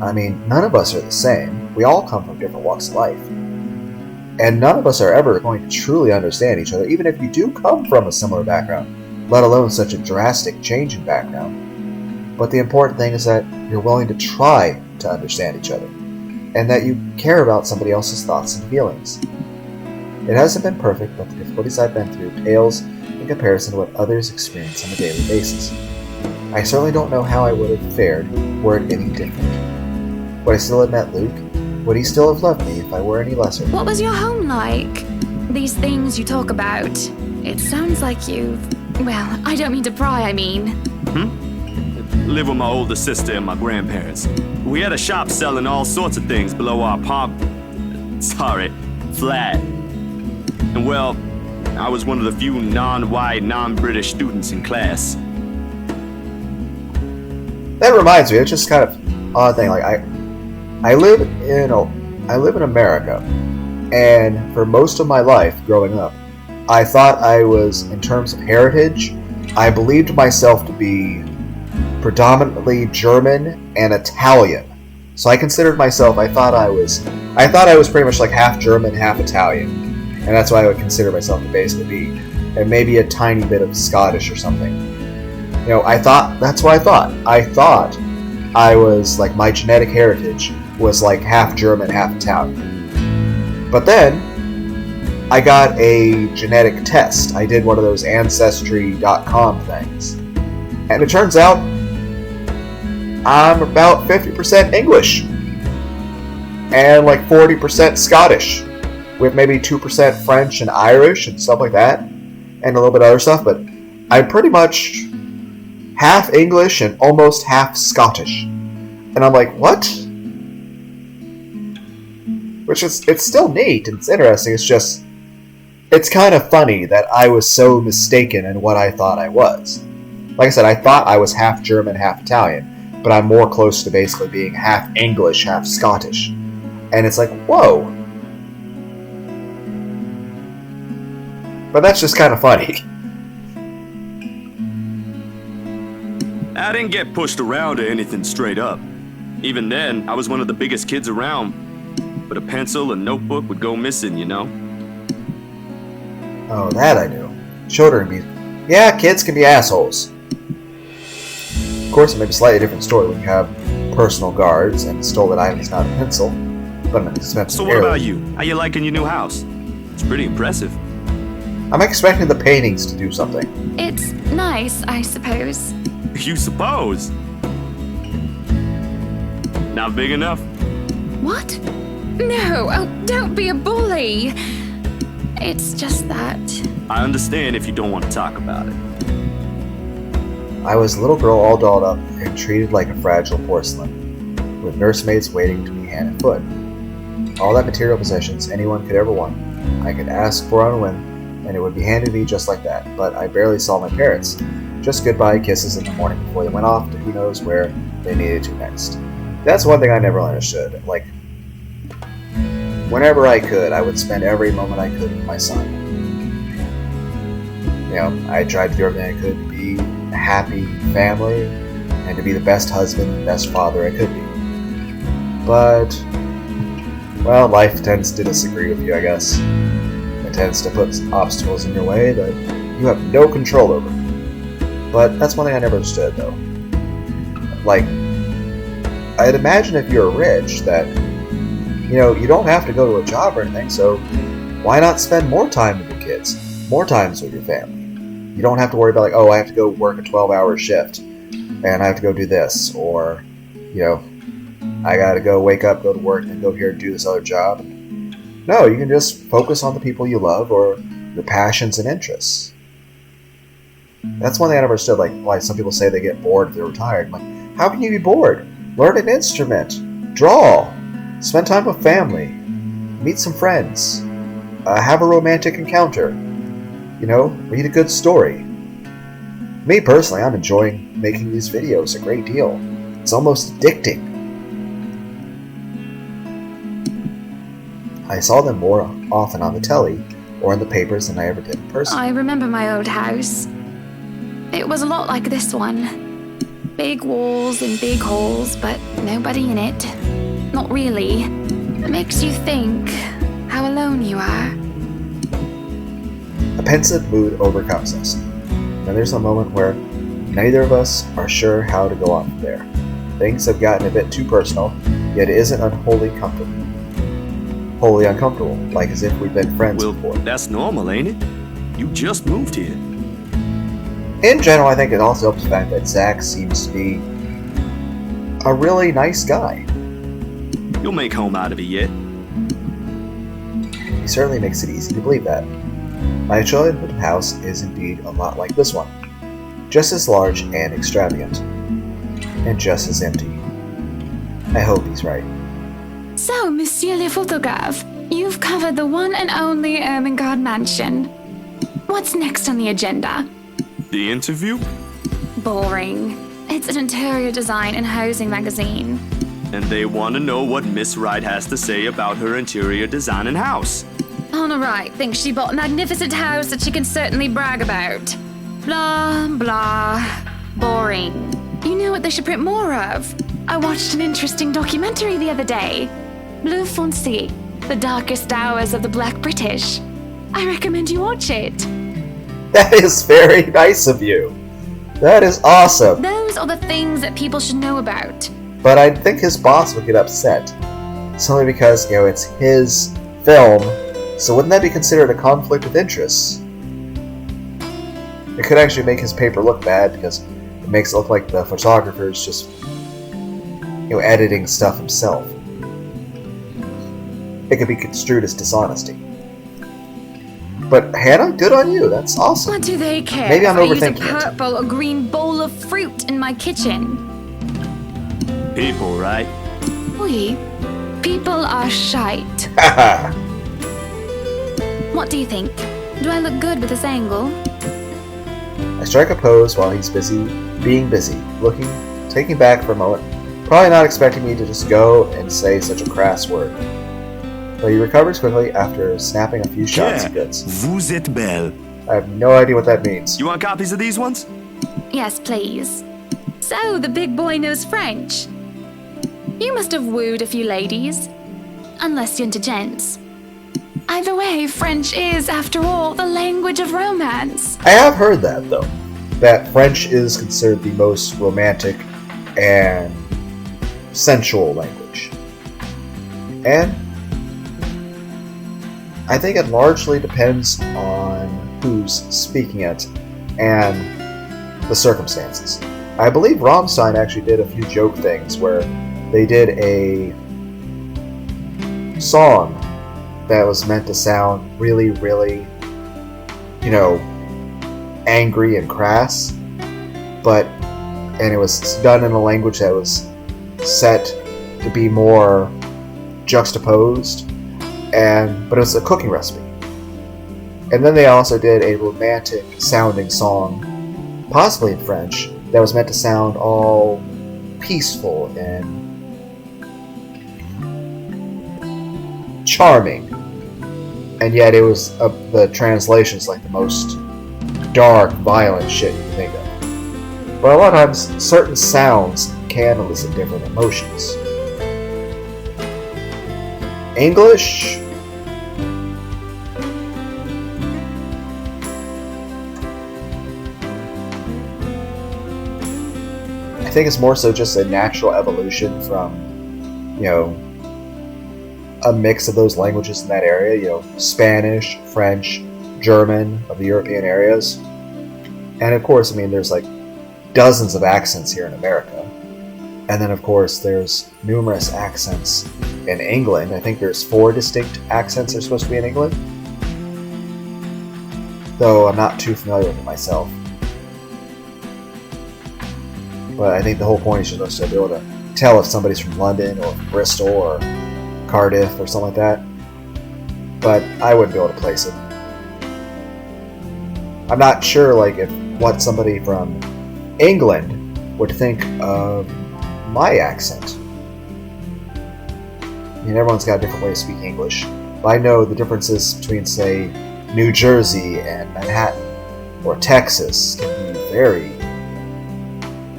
I mean, none of us are the same. We all come from different walks of life. And none of us are ever going to truly understand each other, even if you do come from a similar background, let alone such a drastic change in background. But the important thing is that you're willing to try to understand each other, and that you care about somebody else's thoughts and feelings. It hasn't been perfect, but the difficulties I've been through pales in comparison to what others experience on a daily basis. I certainly don't know how I would have fared were it any different. Would I still have met Luke? Would he still have loved me if I were any lesser? What was your home like? These things you talk about. It sounds like you... Well, I don't mean to pry, I mean. Live with my older sister and my grandparents. We had a shop selling all sorts of things below our flat. And well, I was one of the few non-white, non-British students in class. That reminds me, it's just kind of an odd thing. Like I live in America, and for most of my life growing up, I thought I was, in terms of heritage, I believed myself to be predominantly German and Italian. So I considered myself, I thought I was pretty much like half German, half Italian. And that's why I would consider myself to basically be. And maybe a tiny bit of Scottish or something. You know, that's what I thought. I thought I was, like, my genetic heritage was like half German, half Italian. But then, I got a genetic test. I did one of those Ancestry.com things. And it turns out, I'm about 50% English. And like 40% Scottish. With maybe 2% French and Irish and stuff like that. And a little bit of other stuff, but I'm pretty much half English and almost half Scottish. And I'm like, what? Which is, it's still neat and it's interesting, it's just, it's kind of funny that I was so mistaken in what I thought I was. Like I said, I thought I was half German, half Italian, but I'm more close to basically being half English, half Scottish. And it's like, whoa. But that's just kind of funny. I didn't get pushed around or anything straight up. Even then, I was one of the biggest kids around. But a pencil and notebook would go missing, you know? Oh, that I knew. Children be... Yeah, kids can be assholes. Of course, it may be a slightly different story when you have personal guards and stolen items, not a pencil, but an expensive So what about you? How you liking your new house? It's pretty impressive. I'm expecting the paintings to do something. It's nice, I suppose. You suppose? Not big enough? What? No, oh, don't be a bully. It's just that. I understand if you don't want to talk about it. I was a little girl all dolled up and treated like a fragile porcelain, with nursemaids waiting to be hand and foot. All that material possessions anyone could ever want. I could ask for on a whim, and it would be handed to me just like that, but I barely saw my parents. Just goodbye kisses in the morning before they went off to who knows where they needed to next. That's one thing I never understood. Like, whenever I could, I would spend every moment I could with my son. You know, I tried to do everything I could to be a happy family and to be the best husband and best father I could be. But, well, life tends to disagree with you, I guess. It tends to put obstacles in your way that you have no control over. But that's one thing I never understood, though. Like, I'd imagine if you're rich that, you know, you don't have to go to a job or anything, so why not spend more time with your kids? More times with your family? You don't have to worry about, like, oh, I have to go work a 12-hour shift, and I have to go do this, or, you know, I gotta go wake up, go to work, and go here and do this other job. No, you can just focus on the people you love or your passions and interests. That's one thing I never understood, like, why some people say they get bored if they're retired. I'm like, how can you be bored? Learn an instrument. Draw. Spend time with family. Meet some friends. Have a romantic encounter. You know, read a good story. Me personally, I'm enjoying making these videos a great deal. It's almost addicting. I saw them more often on the telly or in the papers than I ever did in person. I remember my old house. It was a lot like this one. Big walls and big halls, but nobody in it. Not really. It makes you think how alone you are. A pensive mood overcomes us. Then there's a moment where neither of us are sure how to go on from there. Things have gotten a bit too personal, yet it isn't wholly uncomfortable, like as if we've been friends before. That's normal, ain't it? You just moved here. In general, I think it also helps the fact that Zach seems to be a really nice guy. You'll make home out of it yet. He certainly makes it easy to believe that. My childhood house is indeed a lot like this one. Just as large and extravagant. And just as empty. I hope he's right. So, Monsieur le Photographe, you've covered the one and only Ermengarde mansion. What's next on the agenda? The interview? Boring. It's an interior design and housing magazine. And they want to know what Miss Wright has to say about her interior design and house. Honor Wright thinks she bought a magnificent house that she can certainly brag about. Blah, blah. Boring. You know what they should print more of? I watched an interesting documentary the other day. Bleu Foncé, the darkest hours of the Black British. I recommend you watch it. That is very nice of you. That is awesome. Those are the things that people should know about. But I think his boss would get upset. Simply because, it's his film, so wouldn't that be considered a conflict of interest? It could actually make his paper look bad because it makes it look like the photographer is just, editing stuff himself. It could be construed as dishonesty. But Hannah, good on you. That's awesome. What do they care? Maybe I'm if I use a overthinking it. purple or green bowl of fruit in my kitchen? People, right? Oui. People are shite. Haha. What do you think? Do I look good with this angle? I strike a pose while he's being busy, looking, taking back for a moment, probably not expecting me to just go and say such a crass word. But he recovers quickly after snapping a few shots of goods. Vous êtes belle. I have no idea what that means. You want copies of these ones? Yes, please. So, the big boy knows French. You must have wooed a few ladies. Unless you're into gents. Either way, French is, after all, the language of romance. I have heard that, though. That French is considered the most romantic and sensual language. And I think it largely depends on who's speaking it and the circumstances. I believe Rammstein actually did a few joke things where they did a song that was meant to sound really, really, angry and crass, and it was done in a language that was set to be more juxtaposed, but it was a cooking recipe. And then they also did a romantic sounding song, possibly in French, that was meant to sound all peaceful and charming. And yet it was, the translation's like the most dark, violent shit you can think of. But a lot of times, certain sounds can elicit different emotions. English? I think it's more so just a natural evolution from, a mix of those languages in that area, Spanish, French, German of the European areas. And of course, there's like dozens of accents here in America. And then of course, there's numerous accents in England. I think there's 4 distinct accents that are supposed to be in England. Though I'm not too familiar with it myself. But I think the whole point is you're supposed to be able to tell if somebody's from London or from Bristol or Cardiff or something like that. But I wouldn't be able to place it. I'm not sure if what somebody from England would think of my accent. Everyone's got a different way of speaking English. But I know the differences between, say, New Jersey and Manhattan or Texas can be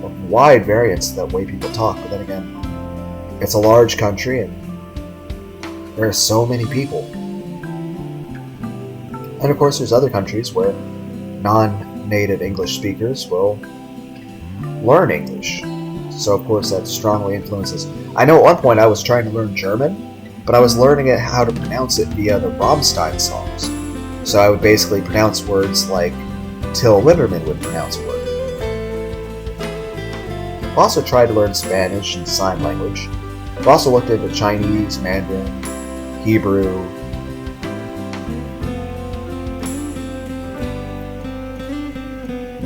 a wide variance to the way people talk. But then again, it's a large country and there are so many people. And of course, there's other countries where non-native English speakers will learn English. So of course that strongly influences. I know at one point I was trying to learn German, but I was learning how to pronounce it via the Rammstein songs. So I would basically pronounce words like Till Lindemann would pronounce a word. I've also tried to learn Spanish and sign language. I've also looked into Chinese, Mandarin, Hebrew.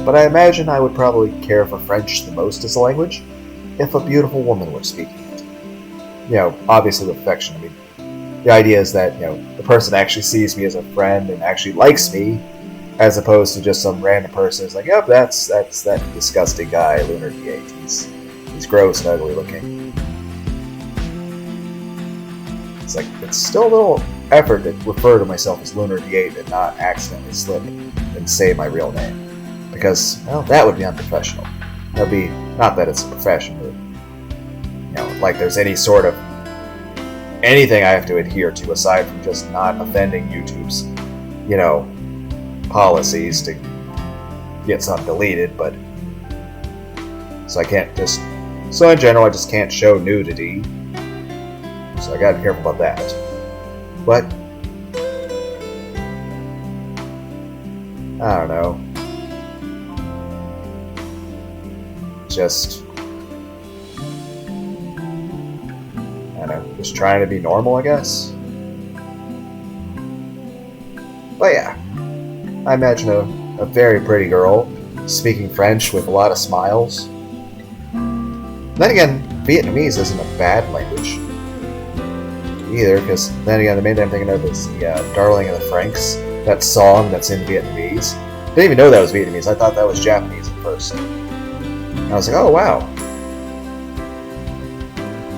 But I imagine I would probably care for French the most as a language if a beautiful woman were speaking it. Obviously with affection. The idea is that, the person actually sees me as a friend and actually likes me, as opposed to just some random person who's like, yep, that's that disgusting guy, Lunar D8. He's gross and ugly looking. It's still a little effort to refer to myself as Lunar D8 and not accidentally slip and say my real name. Because, well, that would be unprofessional. That would be, not that it's a profession, but, like there's any sort of anything I have to adhere to aside from just not offending YouTube's, policies to get something deleted, but so in general I just can't show nudity, so I gotta be careful about that. But I don't know, just trying to be normal, I guess. But yeah, I imagine a very pretty girl speaking French with a lot of smiles. Then again, Vietnamese isn't a bad language either, because then again, the main thing I'm thinking of is the Darling of the Franks, that song that's in Vietnamese. Didn't even know that was Vietnamese. I thought that was Japanese at first. And I was like, oh wow.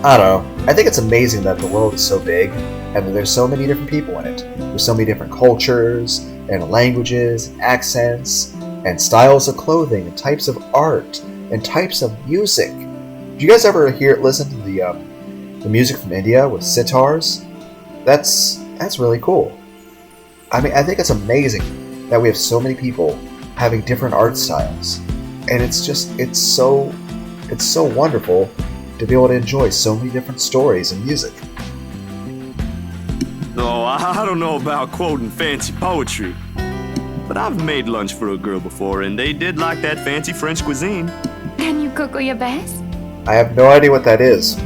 I don't know. I think it's amazing that the world is so big and that there's so many different people in it. There's so many different cultures and languages, and accents, and styles of clothing, and types of art, and types of music. Did you guys ever listen to the music from India with sitars? That's really cool. I mean, I think it's amazing that we have so many people having different art styles, and it's so wonderful to be able to enjoy so many different stories and music. No, I don't know about quoting fancy poetry, but I've made lunch for a girl before, and they did like that fancy French cuisine. Can you cook your best? I have no idea what that is,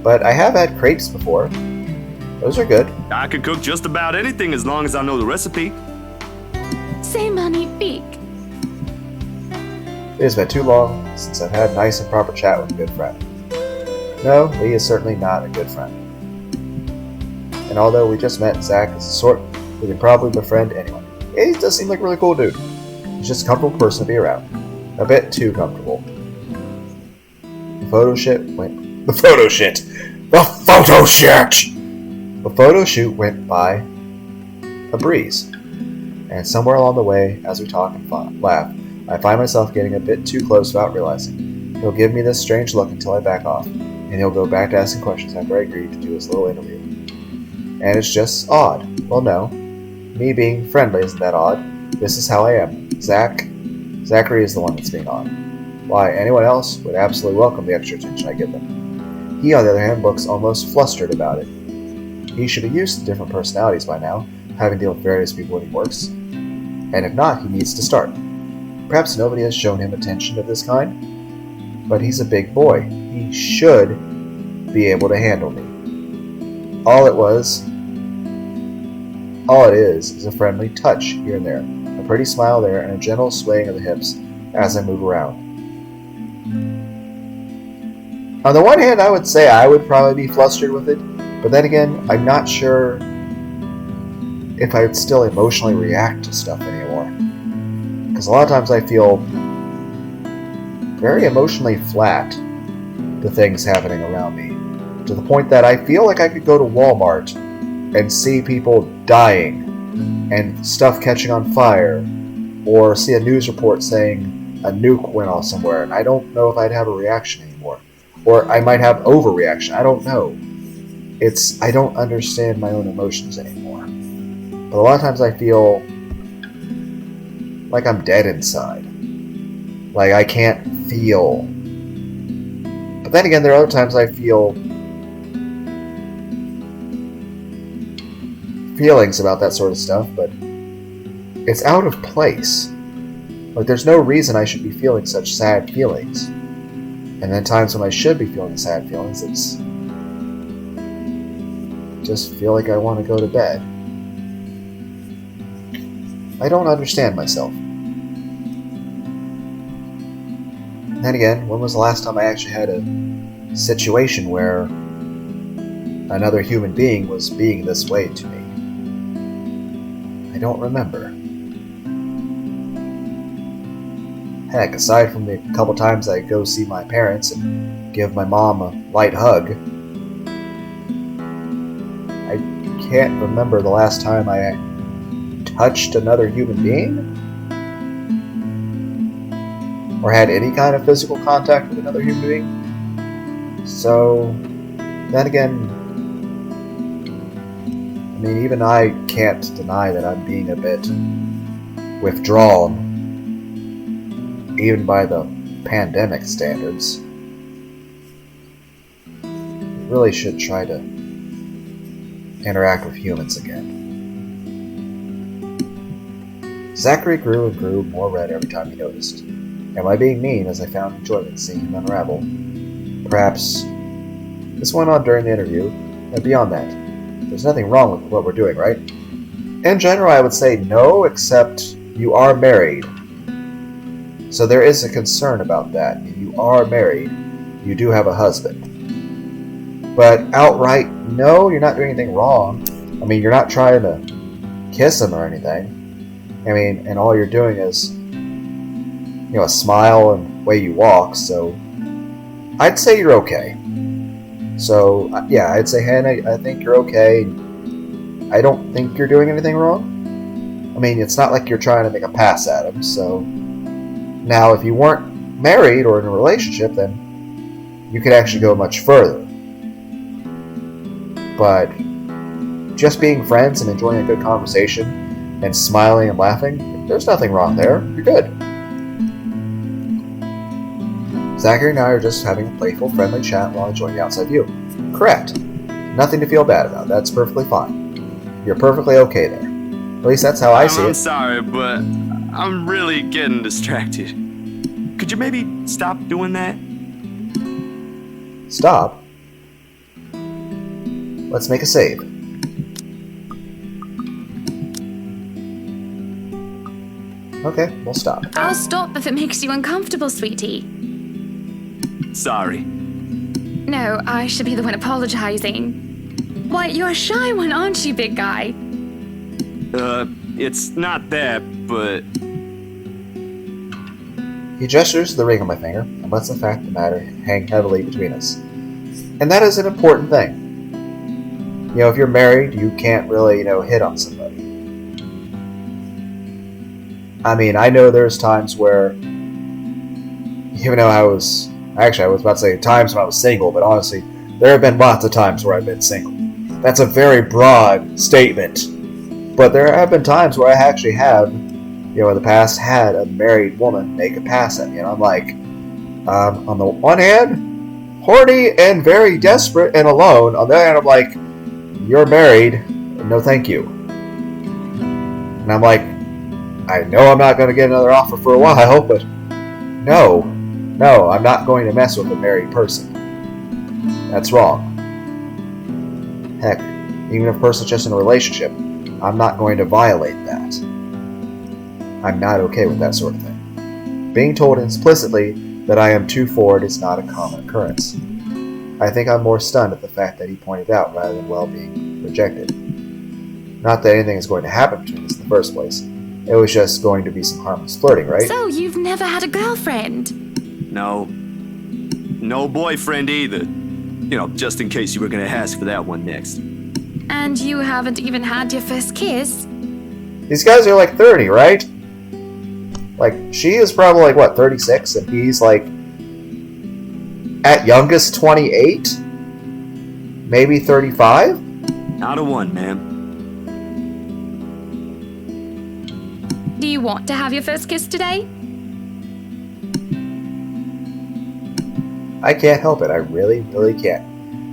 but I have had crepes before. Those are good. I can cook just about anything as long as I know the recipe. C'est magnifique. It has been too long since I've had a nice and proper chat with a good friend. No, Lee is certainly not a good friend. And although we just met, Zach is the sort who can probably befriend anyone. He does seem like a really cool dude. He's just a comfortable person to be around. A bit too comfortable. The photo shoot went by a breeze. And somewhere along the way, as we talk and laugh, I find myself getting a bit too close without realizing. He'll give me this strange look until I back off, and he'll go back to asking questions after I agreed to do his little interview. And it's just odd. Well, no. Me being friendly isn't that odd. This is how I am. Zachary is the one that's being odd. Why, anyone else would absolutely welcome the extra attention I give them. He, on the other hand, looks almost flustered about it. He should be used to different personalities by now, having to deal with various people when he works. And if not, he needs to start. Perhaps nobody has shown him attention of this kind, but he's a big boy. He should be able to handle me. All it is a friendly touch here and there, a pretty smile there, and a gentle swaying of the hips as I move around. On the one hand, I would say I would probably be flustered with it, but then again, I'm not sure if I would still emotionally react to stuff anymore. Because a lot of times I feel very emotionally flat to things happening around me, to the point that I feel like I could go to Walmart and see people dying and stuff catching on fire, or see a news report saying a nuke went off somewhere, and I don't know if I'd have a reaction anymore. Or I might have overreaction, I don't know. I don't understand my own emotions anymore. But a lot of times I feel like I'm dead inside. Like I can't feel. But then again, there are other times I feel feelings about that sort of stuff, but it's out of place. Like there's no reason I should be feeling such sad feelings. And then times when I should be feeling sad feelings, it's just feel like I want to go to bed. I don't understand myself. Then again, when was the last time I actually had a situation where another human being was being this way to me? I don't remember. Heck, aside from the couple times I go see my parents and give my mom a light hug, I can't remember the last time I touched another human being? or had any kind of physical contact with another human being. So, then again, I mean, even I can't deny that I'm being a bit withdrawn, even by the pandemic standards. Really should try to interact with humans again. Zachary grew and grew more red every time he noticed. Am I being mean, as I found enjoyment seeing him unravel? Perhaps this went on during the interview, and beyond that. There's nothing wrong with what we're doing, right? In general, I would say no, except you are married. So there is a concern about that. You are married. You do have a husband. But outright, no, you're not doing anything wrong. I mean, you're not trying to kiss him or anything. I mean, and all you're doing is, you know, a smile and way you walk, so I'd say you're okay. So, yeah, I'd say, Hannah, I think you're okay. I don't think you're doing anything wrong. I mean, it's not like you're trying to make a pass at him, so... Now, if you weren't married or in a relationship, then you could actually go much further. But just being friends and enjoying a good conversation and smiling and laughing, there's nothing wrong there. You're good. Zachary and I are just having a playful, friendly chat while enjoying the outside view. Correct. Nothing to feel bad about. That's perfectly fine. You're perfectly okay there. At least that's how I see it. I'm sorry, but I'm really getting distracted. Could you maybe stop doing that? Stop? Let's make a save. Okay, we'll stop. I'll stop if it makes you uncomfortable, sweetie. Sorry. No, I should be the one apologizing. Why, you're a shy one, aren't you, big guy? It's not that, but... He gestures to the ring on my finger and lets the fact of the matter hang heavily between us. And that is an important thing. You know, if you're married, you can't really, hit on somebody. I mean, I know there's times where, even though I was about to say times when I was single, but honestly, there have been lots of times where I've been single. That's a very broad statement. But there have been times where I actually have, in the past, had a married woman make a pass at me. And I'm like, on the one hand, horny and very desperate and alone. On the other hand, I'm like, you're married, no thank you. And I'm like, I know I'm not going to get another offer for a while, but no, I'm not going to mess with a married person. That's wrong. Heck, even if a person's just in a relationship, I'm not going to violate that. I'm not okay with that sort of thing. Being told explicitly that I am too forward is not a common occurrence. I think I'm more stunned at the fact that he pointed out rather than being rejected. Not that anything is going to happen between us in the first place. It was just going to be some harmless flirting, right? So, you've never had a girlfriend? No. No boyfriend either. Just in case you were gonna ask for that one next. And you haven't even had your first kiss? These guys are like 30, right? Like, she is probably 36, and he's at youngest 28? Maybe 35? Not a one, ma'am. Do you want to have your first kiss today? I can't help it. I really, really can't.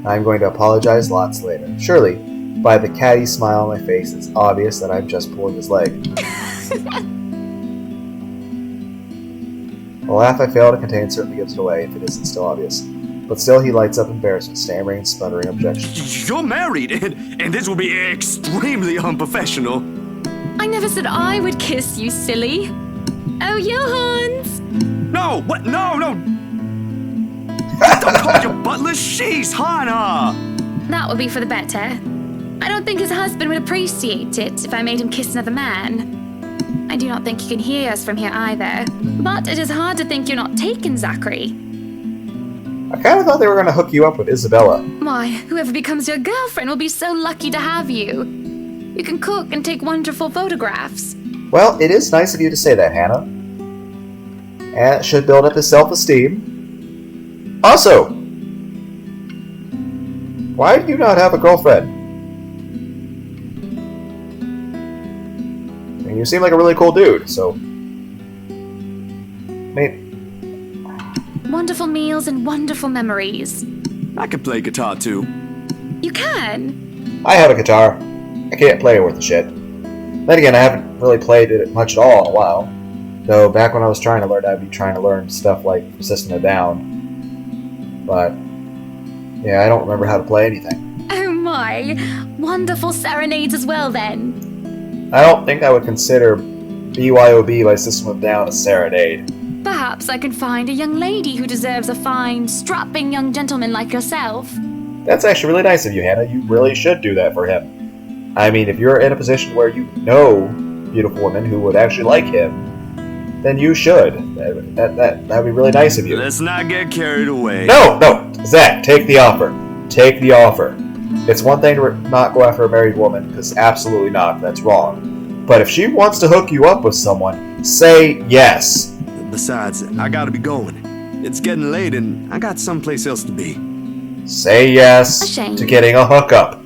I'm going to apologize lots later. Surely, by the catty smile on my face, it's obvious that I'm just pulling his leg. The laugh I fail to contain certainly gives it away if it isn't still obvious. But still he lights up embarrassment, stammering and sputtering objections. You're married, and this will be extremely unprofessional. I never said I would kiss you, silly. Oh, Johans! No, what? No! Don't call your butler, she's Hannah! That would be for the better. I don't think his husband would appreciate it if I made him kiss another man. I do not think you can hear us from here either. But it is hard to think you're not taken, Zachary. I kind of thought they were going to hook you up with Isabella. Why, whoever becomes your girlfriend will be so lucky to have you. You can cook and take wonderful photographs. Well, it is nice of you to say that, Hannah. and it should build up his self-esteem. Also, why do you not have a girlfriend? I mean, you seem like a really cool dude, so... I mean... Wonderful meals and wonderful memories. I can play guitar too. You can? I have a guitar. I can't play it worth a shit. Then again, I haven't really played it much at all in a while. Though back when I was trying to learn, I'd be trying to learn stuff like System of a Down. But, yeah, I don't remember how to play anything. Oh my. Wonderful serenades as well then. I don't think I would consider BYOB by System of a Down a serenade. Perhaps I can find a young lady who deserves a fine, strapping young gentleman like yourself. That's actually really nice of you, Hannah. You really should do that for him. I mean, if you're in a position where you know beautiful women who would actually like him, then you should. That'd be really nice of you. Let's not get carried away. No! Zach, take the offer. Take the offer. It's one thing to not go after a married woman, because absolutely not. That's wrong. But if she wants to hook you up with someone, say yes. Besides, I gotta be going. It's getting late and I got someplace else to be. Say yes A shame. to getting a hookup.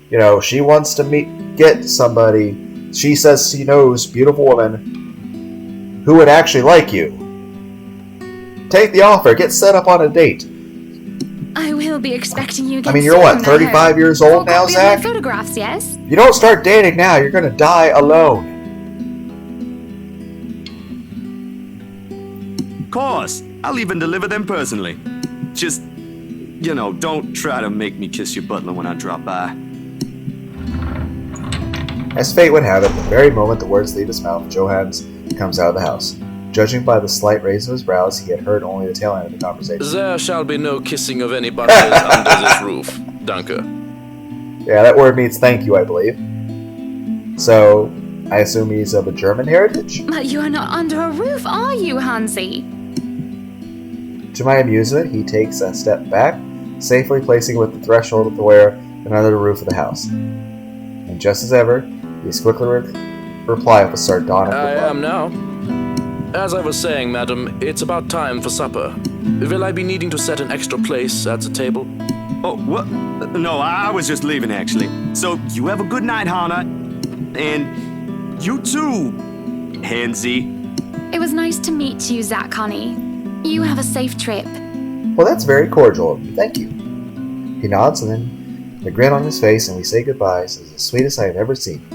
You know, she wants to get somebody. She says she knows beautiful women who would actually like you. Take the offer. Get set up on a date. I will be expecting you again. I mean, you're what, soon, 35 years old now, copy of my Zach? photographs, yes? If you don't start dating now, you're gonna die alone. Of course, I'll even deliver them personally. Just, don't try to make me kiss your butler when I drop by. As fate would have it, the very moment the words leave his mouth, Johannes comes out of the house. Judging by the slight raise of his brows, he had heard only the tail end of the conversation. There shall be no kissing of any butlers under this roof, Dunker. Yeah, that word means thank you, I believe. So, I assume he's of a German heritage? But you are not under a roof, are you, Hansi? To my amusement, he takes a step back, safely placing it with the threshold of the where and under the roof of the house. And just as ever, he is quickly reply with a sardonic I reply. am now. As I was saying, madam, it's about time for supper. Will I be needing to set an extra place at the table? Oh, what? No, I was just leaving, actually. So, you have a good night, Hannah. And you too, Hansi. It was nice to meet you, Zach, honey. You have a safe trip. Well, that's very cordial of you. Thank you. He nods, and then, the grin on his face, and we say goodbyes is the sweetest I have ever seen.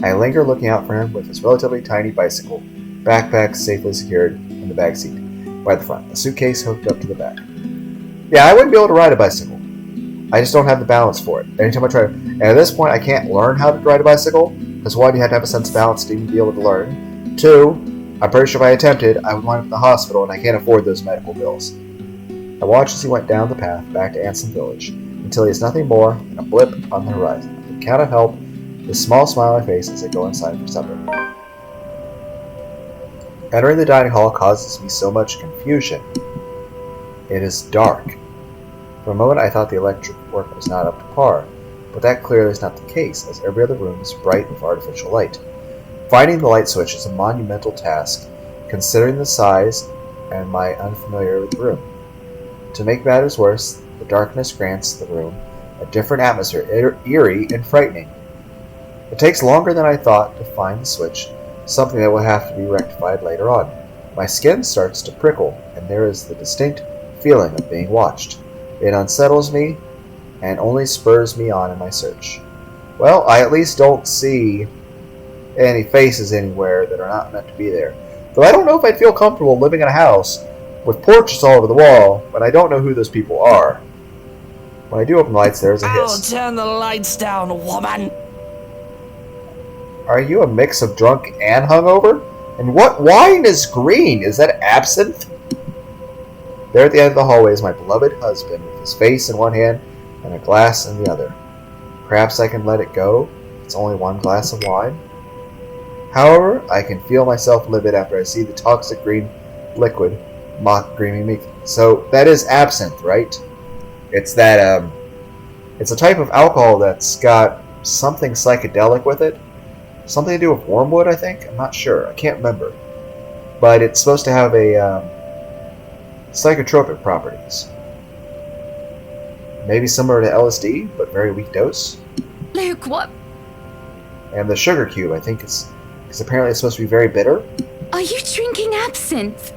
I linger looking out for him with his relatively tiny bicycle, backpack safely secured in the back seat by the front, a suitcase hooked up to the back. Yeah, I wouldn't be able to ride a bicycle. I just don't have the balance for it. Anytime I try to... And at this point, I can't learn how to ride a bicycle, because one, you have to have a sense of balance to even be able to learn. Two, I'm pretty sure if I attempted, I would wind up in the hospital, and I can't afford those medical bills. I watched as he went down the path back to Anson Village, until he is nothing more than a blip on the horizon. I cannot help the small smile on my face as I go inside for supper. Entering the dining hall causes me so much confusion. It is dark. For a moment I thought the electric work was not up to par, but that clearly is not the case, as every other room is bright with artificial light. Finding the light switch is a monumental task, considering the size and my unfamiliarity with the room. To make matters worse, the darkness grants the room a different atmosphere, eerie and frightening. It takes longer than I thought to find the switch, something that will have to be rectified later on. My skin starts to prickle, and there is the distinct feeling of being watched. It unsettles me, and only spurs me on in my search. Well, I at least don't see any faces anywhere that are not meant to be there. Though I don't know if I'd feel comfortable living in a house with portraits all over the wall, but I don't know who those people are. When I do open the lights, there's a hiss. Turn the lights down, woman! Are you a mix of drunk and hungover? And what wine is green? Is that absinthe? There at the end of the hallway is my beloved husband, with his face in one hand and a glass in the other. Perhaps I can let it go. It's only one glass of wine. However, I can feel myself livid after I see the toxic green liquid mock dreaming me. So that is absinthe, right? It's that it's a type of alcohol that's got something psychedelic with it. Something to do with wormwood, I think? I'm not sure. I can't remember. but it's supposed to have a psychotropic properties. Maybe similar to LSD, but very weak dose. Luke, what? And the sugar cube, I think it's because apparently it's supposed to be very bitter. Are you drinking absinthe?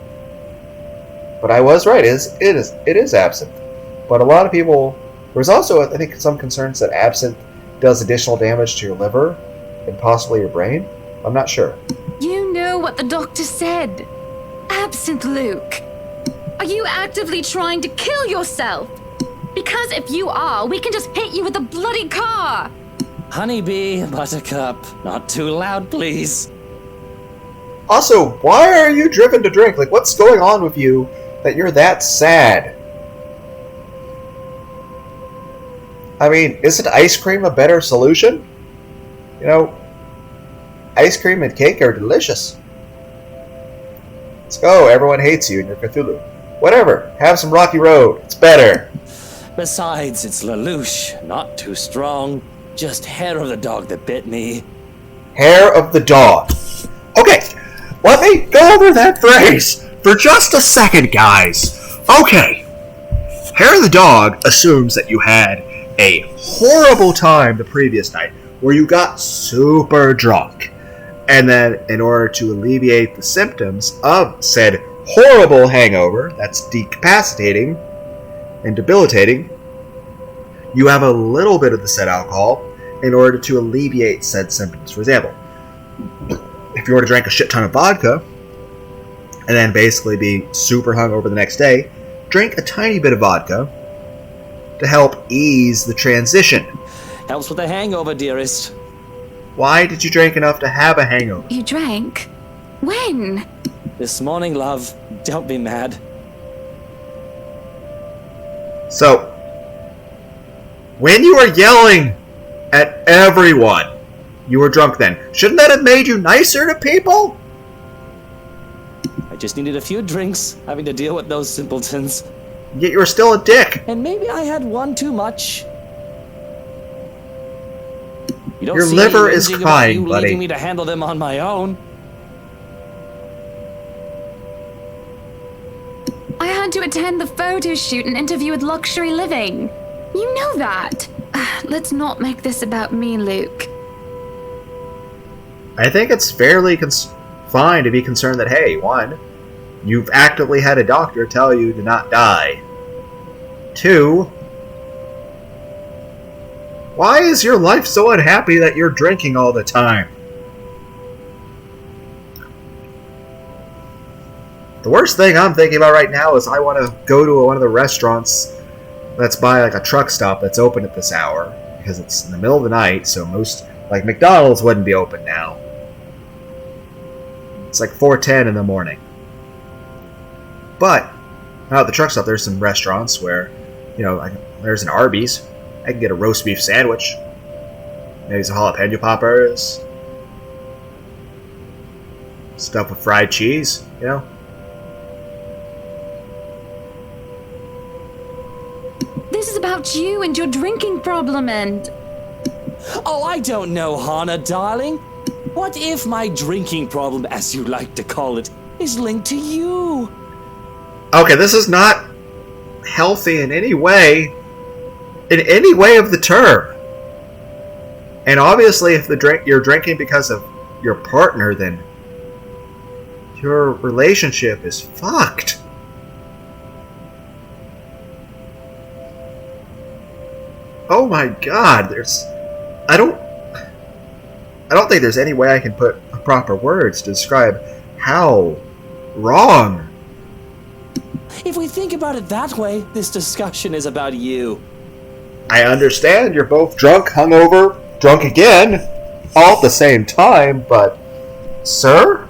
But I was right. It is absinthe. But a lot of people. There's also, I think, some concerns that absinthe does additional damage to your liver and possibly your brain. I'm not sure. You know what the doctor said. Absinthe, Luke. Are you actively trying to kill yourself? Because if you are, we can just hit you with a bloody car. Honeybee, Buttercup, not too loud, please. Also, why are you driven to drink? Like, what's going on with you that you're that sad? I mean, isn't ice cream a better solution? You know, ice cream and cake are delicious. Let's go, everyone hates you and you're Cthulhu. Whatever, have some Rocky Road, it's better. Besides, it's Lelouch, not too strong. Just hair of the dog that bit me. Hair of the dog. Okay, let me go over that phrase for just a second, guys. Okay, hair of the dog assumes that you had a horrible time the previous night where you got super drunk. And then, in order to alleviate the symptoms of said horrible hangover that's decapacitating and debilitating, you have a little bit of the said alcohol in order to alleviate said symptoms. For example, if you were to drink a shit ton of vodka and then basically be super hungover the next day, drink a tiny bit of vodka to help ease the transition. Helps with the hangover, dearest. Why did you drink enough to have a hangover? You drank? When? This morning, love. Don't be mad. So, when you were yelling at everyone, you were drunk then. Shouldn't that have made you nicer to people? I just needed a few drinks, having to deal with those simpletons. Yet you were still a dick. And maybe I had one too much. You don't Your see liver me is whinging about crying, you buddy. leaving me to handle them on my own. I had to attend the photo shoot and interview with Luxury Living. You know that. Let's not make this about me, Luke. I think it's fairly fine to be concerned that, hey, one, you've actively had a doctor tell you to not die. Two, why is your life so unhappy that you're drinking all the time? The worst thing I'm thinking about right now is I want to go to one of the restaurants that's by like a truck stop that's open at this hour, because it's in the middle of the night, so most, like McDonald's wouldn't be open now. It's like 4:10 in the morning. But out at the truck stop, there's some restaurants where, you know, there's an Arby's. I can get a roast beef sandwich, maybe some jalapeno poppers, stuff with fried cheese, you know. This is about you and your drinking problem and... Oh, I don't know, Hana, darling. What if my drinking problem, as you like to call it, is linked to you? Okay, this is not healthy in any way of the term. And obviously, if you're drinking because of your partner, then your relationship is fucked. Oh my god, I don't think there's any way I can put proper words to describe how wrong. If we think about it that way, this discussion is about you. I understand you're both drunk, hungover, drunk again, all at the same time, but... Sir?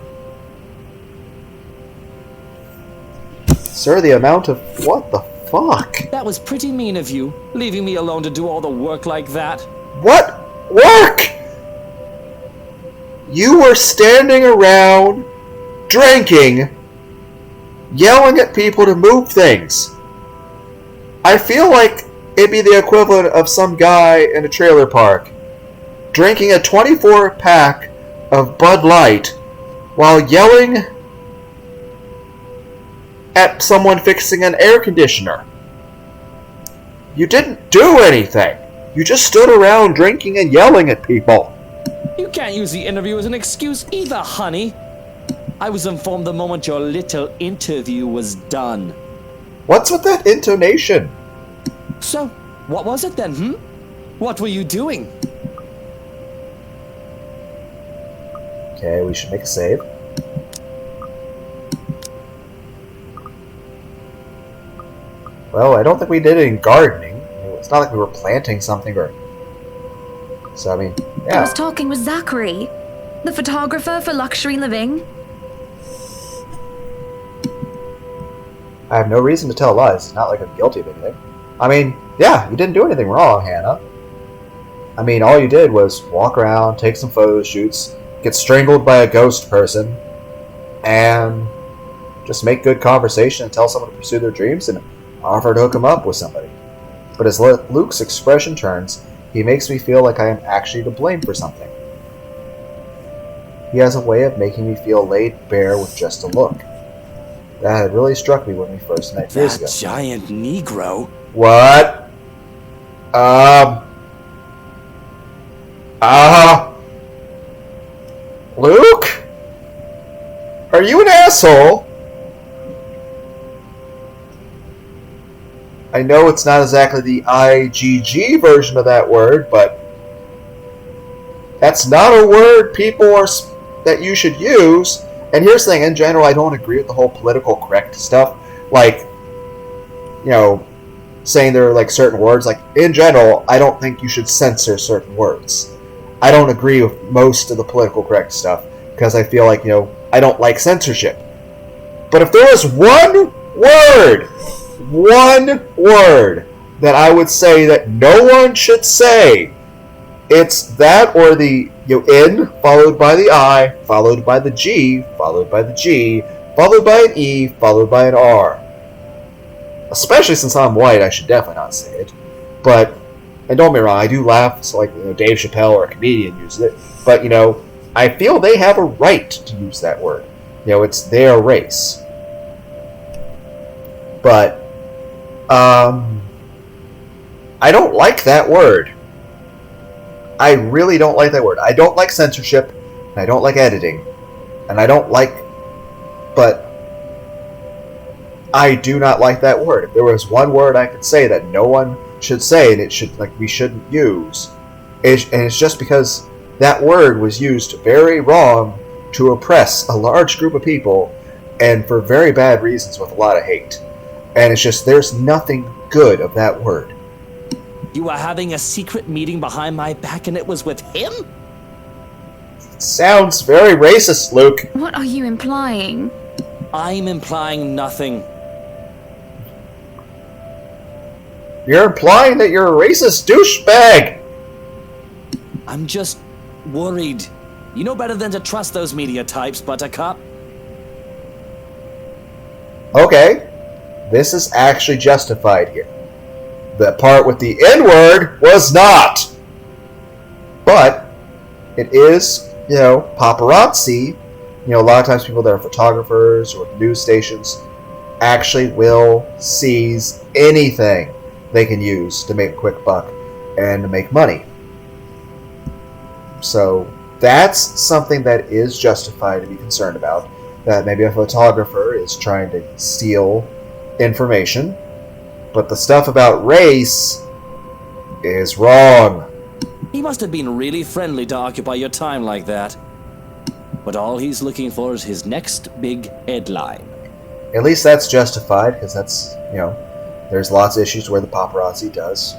Sir, the amount of... What the fuck? That was pretty mean of you, leaving me alone to do all the work like that. What work? You were standing around, drinking, yelling at people to move things. I feel like it'd be the equivalent of some guy in a trailer park drinking a 24-pack of Bud Light while yelling at someone fixing an air conditioner. You didn't do anything. You just stood around drinking and yelling at people. You can't use the interview as an excuse either, honey. I was informed the moment your little interview was done. What's with that intonation? So, what was it then, What were you doing? Okay, we should make a save. Well, I don't think we did it in gardening. It's not like we were planting something or... So, I mean, yeah. I was talking with Zachary, the photographer for Luxury Living. I have no reason to tell lies. It's not like I'm guilty of anything. I mean, yeah, you didn't do anything wrong, Hannah. I mean, all you did was walk around, take some photo shoots, get strangled by a ghost person, and just make good conversation and tell someone to pursue their dreams and offer to hook them up with somebody. But as Luke's expression turns, he makes me feel like I am actually to blame for something. He has a way of making me feel laid bare with just a look. That had really struck me when we first met years ago. That giant Negro? What? Luke? Are you an asshole? I know it's not exactly the IGG version of that word, but that's not a word people are that you should use. And here's the thing, in general, I don't agree with the whole political correct stuff. Like, you know, saying there are like certain words. Like, in general, I don't think you should censor certain words. I don't agree with most of the political correct stuff because I feel like, you know, I don't like censorship. But if there was one word that I would say that no one should say, it's that or the N followed by the I, followed by the G, followed by the G, followed by an E, followed by an R. Especially since I'm white, I should definitely not say it. But, and don't get me wrong, I do laugh, so like, you know, Dave Chappelle or a comedian uses it. But, you know, I feel they have a right to use that word. You know, it's their race. But, I don't like that word. I really don't like that word. I don't like censorship, and I don't like editing, and I don't like... But I do not like that word. If there was one word I could say that no one should say, and it should, like, we shouldn't use, and it's just because that word was used very wrong to oppress a large group of people, and for very bad reasons with a lot of hate. And it's just, there's nothing good of that word. You were having a secret meeting behind my back and it was with him? Sounds very racist, Luke. What are you implying? I'm implying nothing. You're implying that you're a racist douchebag. I'm just worried. You know better than to trust those media types, Buttercup. Okay, this is actually justified here. The part with the N-word was not. But it is, you know, paparazzi. You know, a lot of times people that are photographers or news stations actually will seize anything they can use to make a quick buck and to make money. So that's something that is justified to be concerned about. That maybe a photographer is trying to steal information. But the stuff about race is wrong. He must have been really friendly to occupy your time like that. But all he's looking for is his next big headline. At least that's justified, because that's, you know, there's lots of issues where the paparazzi does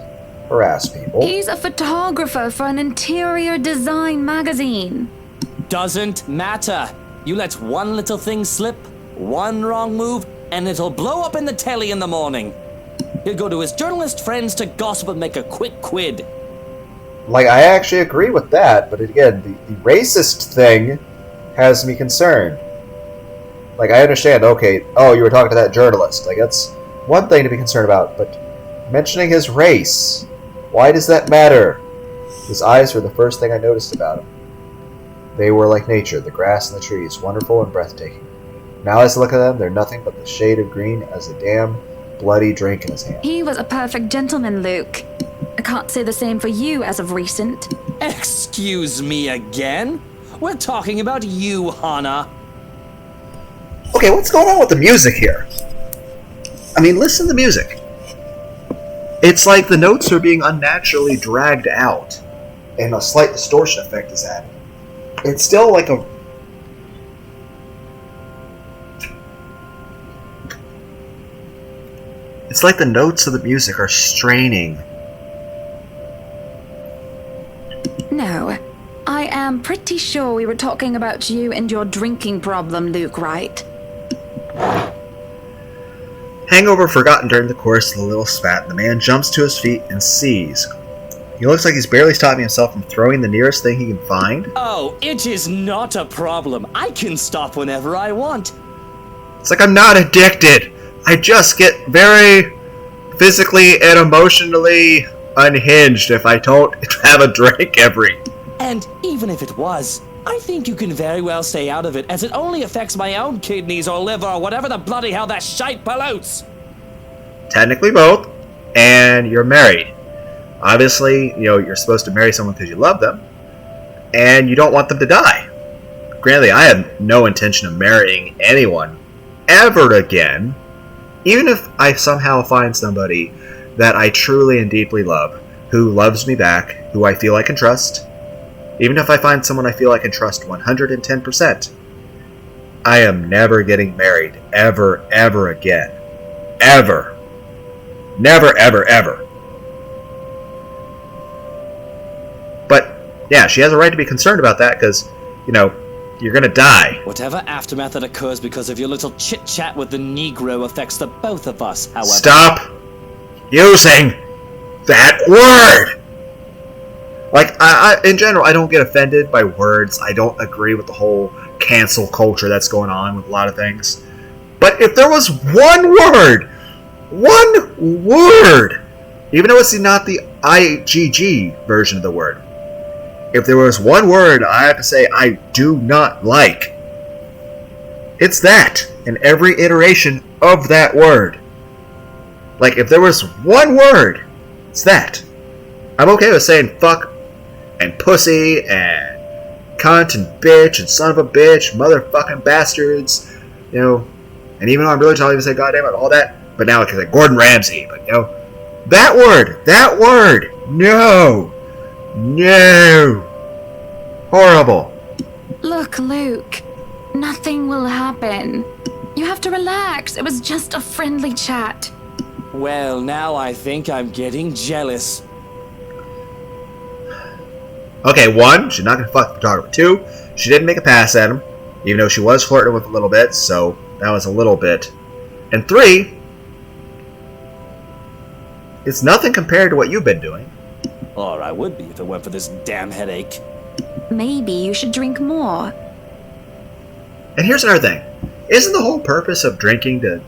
harass people. He's a photographer for an interior design magazine. Doesn't matter. You let one little thing slip, one wrong move, and it'll blow up in the telly in the morning. He'll go to his journalist friends to gossip and make a quick quid. Like, I actually agree with that, but again, the racist thing has me concerned. Like, I understand, okay, oh, you were talking to that journalist. Like, that's one thing to be concerned about, but mentioning his race, why does that matter? His eyes were the first thing I noticed about him. They were like nature, the grass and the trees, wonderful and breathtaking. Now as I look at them, they're nothing but the shade of green as a damn bloody drink in his hand. He was a perfect gentleman, Luke. I can't say the same for you as of recent. Excuse me again? We're talking about you, Hana. Okay, what's going on with the music here? I mean, listen to the music. It's like the notes are being unnaturally dragged out, and a slight distortion effect is added. It's still like a... It's like the notes of the music are straining. No. I am pretty sure we were talking about you and your drinking problem, Luke, right? Hangover forgotten during the course of the little spat, the man jumps to his feet and sees. He looks like he's barely stopping himself from throwing the nearest thing he can find. Oh, it is not a problem. I can stop whenever I want. It's like I'm not addicted. I just get very physically and emotionally unhinged if I don't have a drink every. And even if it was, I think you can very well stay out of it, as it only affects my own kidneys or liver or whatever the bloody hell that shite pollutes. Technically both, and you're married. Obviously, you're supposed to marry someone because you love them, and you don't want them to die. Granted, I have no intention of marrying anyone ever again, even if I somehow find somebody that I truly and deeply love, who loves me back, who I feel I can trust. Even if I find someone I feel I can trust 110%, I am never getting married ever, ever again. Ever. Never, ever, ever. But, yeah, she has a right to be concerned about that because, you're gonna die. Whatever aftermath that occurs because of your little chit-chat with the Negro affects the both of us, however. Stop using that word! Like, I in general, I don't get offended by words. I don't agree with the whole cancel culture that's going on with a lot of things. But if there was one word, even though it's not the IGG version of the word, if there was one word I have to say I do not like, it's that, in every iteration of that word. Like, if there was one word, it's that. I'm okay with saying fuck and pussy and cunt and bitch and son of a bitch, motherfucking bastards, and even though I'm religious, I'll even say goddamn it, all that. But now I can say Gordon Ramsay, but that word, no, horrible. Look, Luke, nothing will happen. You have to relax. It was just a friendly chat. Well, now I think I'm getting jealous. Okay, 1, she's not gonna fuck the photographer. 2, she didn't make a pass at him, even though she was flirting with him a little bit, so that was a little bit. And 3, it's nothing compared to what you've been doing. Or I would be if it weren't for this damn headache. Maybe you should drink more. And here's another thing. Isn't the whole purpose of drinking to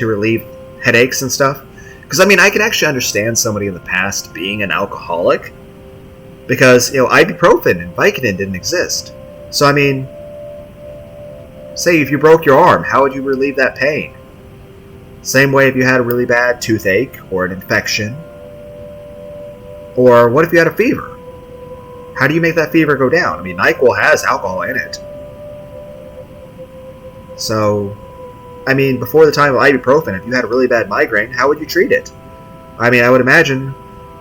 relieve headaches and stuff? Because, I can actually understand somebody in the past being an alcoholic. Because, ibuprofen and Vicodin didn't exist. So, say if you broke your arm, how would you relieve that pain? Same way if you had a really bad toothache or an infection. Or what if you had a fever? How do you make that fever go down? NyQuil has alcohol in it. So, before the time of ibuprofen, if you had a really bad migraine, how would you treat it? I would imagine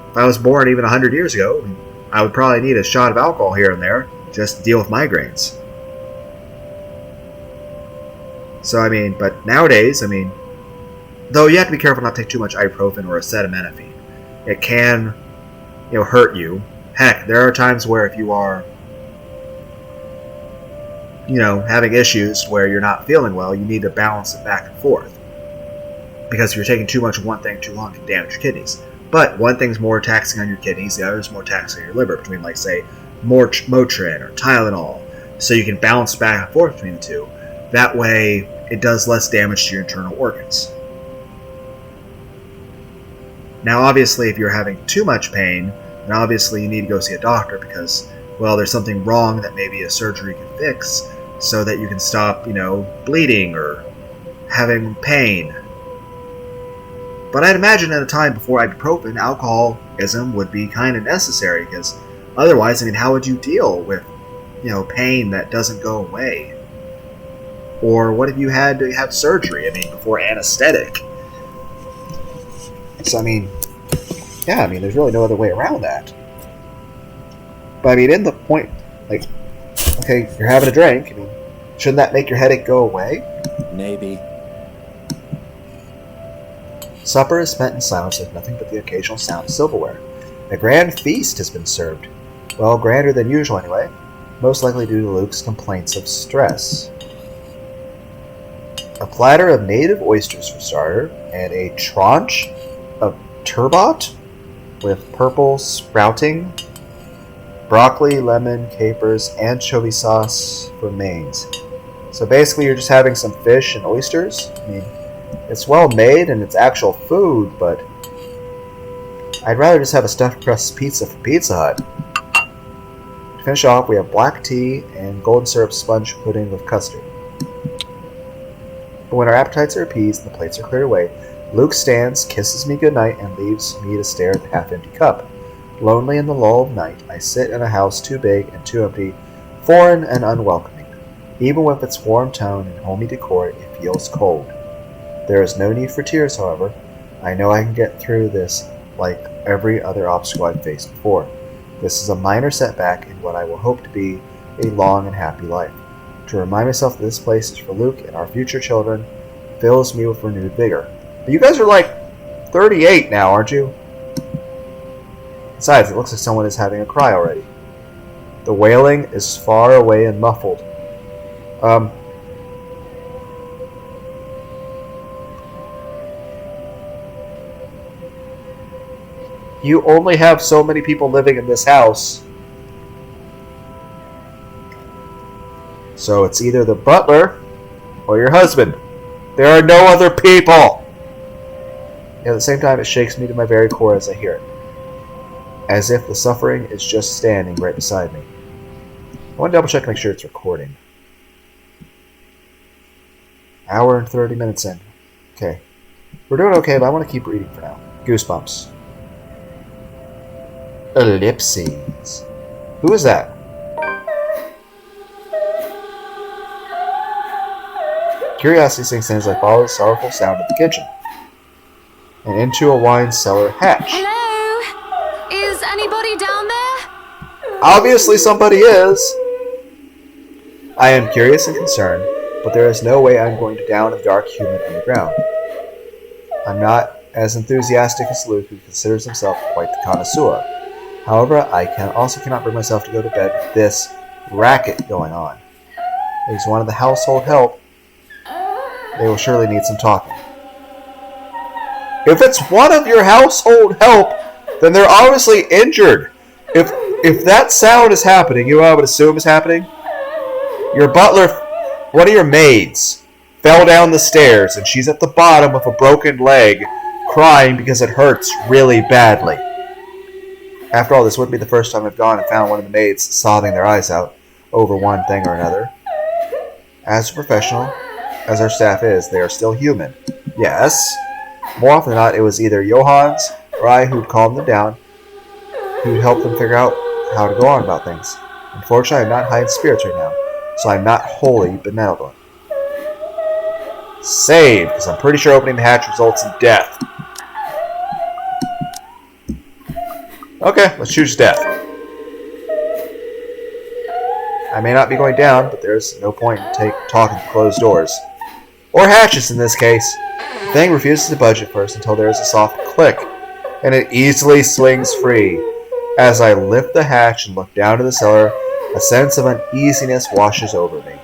if I was born even 100 years ago, I would probably need a shot of alcohol here and there just to deal with migraines. So, but nowadays, though you have to be careful not to take too much ibuprofen or acetaminophen. It can, hurt you. Heck, there are times where if you are, having issues where you're not feeling well, you need to balance it back and forth. Because if you're taking too much of one thing too long, it can damage your kidneys. But one thing's more taxing on your kidneys, the other's more taxing on your liver, between, say, Motrin or Tylenol. So you can balance back and forth between the two. That way, it does less damage to your internal organs. Now, obviously, if you're having too much pain, then obviously you need to go see a doctor because, there's something wrong that maybe a surgery can fix. so that you can stop, bleeding or having pain. But I'd imagine at a time before ibuprofen, alcoholism would be kind of necessary, because otherwise, how would you deal with, pain that doesn't go away? Or what if you had to have surgery, before anesthetic? So, there's really no other way around that. But, in the point, okay, you're having a drink, shouldn't that make your headache go away? Maybe. Supper is spent in silence with nothing but the occasional sound of silverware. A grand feast has been served. Well, grander than usual anyway, most likely due to Luke's complaints of stress. A platter of native oysters for starter, and a tranche of turbot with purple sprouting, broccoli, lemon, capers, anchovy sauce for mains. So basically you're just having some fish and oysters. It's well made and it's actual food, but I'd rather just have a stuffed crust pizza from Pizza Hut. To finish off, we have black tea and golden syrup sponge pudding with custard. But when our appetites are appeased and the plates are cleared away, Luke stands, kisses me goodnight, and leaves me to stare at the half-empty cup. Lonely in the lull of night, I sit in a house too big and too empty, foreign and unwelcoming. Even with its warm tone and homey decor, it feels cold. There is no need for tears, however. I know I can get through this like every other obstacle I've faced before. This is a minor setback in what I will hope to be a long and happy life. To remind myself that this place is for Luke and our future children fills me with renewed vigor. But you guys are 38 now, aren't you? Besides, it looks like someone is having a cry already. The wailing is far away and muffled. You only have so many people living in this house. So it's either the butler or your husband. There are no other people! At the same time, it shakes me to my very core as I hear it. As if the suffering is just standing right beside me. I want to double check to make sure it's recording. Hour and 30 minutes in. Okay. We're doing okay, but I want to keep reading for now. Goosebumps. Ellipses. Who is that? Curiosity sinks in as I follow the sorrowful sound of the kitchen. And into a wine cellar hatch. Hello? Is anybody down there? Obviously somebody is. I am curious and concerned, but there is no way I'm going to down a dark human underground. I'm not as enthusiastic as Luke, who considers himself quite the connoisseur. However, I also cannot bring myself to go to bed with this racket going on. If he's one of the household help, they will surely need some talking. If it's one of your household help, then they're obviously injured. If that sound is happening, you know what I would assume is happening? Your butler, one of your maids, fell down the stairs and she's at the bottom with a broken leg, crying because it hurts really badly. After all, this wouldn't be the first time I've gone and found one of the maids sobbing their eyes out over one thing or another. As professional as our staff is, they are still human. Yes. More often than not, it was either Johans or I who'd calm them down, who'd help them figure out how to go on about things. Unfortunately, I'm not high in spirits right now, so I'm not wholly benevolent. Save, because I'm pretty sure opening the hatch results in death. Okay, let's choose death. I may not be going down, but there's no point in talking to closed doors. Or hatches in this case. The thing refuses to budge at first until there is a soft click, and it easily swings free. As I lift the hatch and look down to the cellar, a sense of uneasiness washes over me.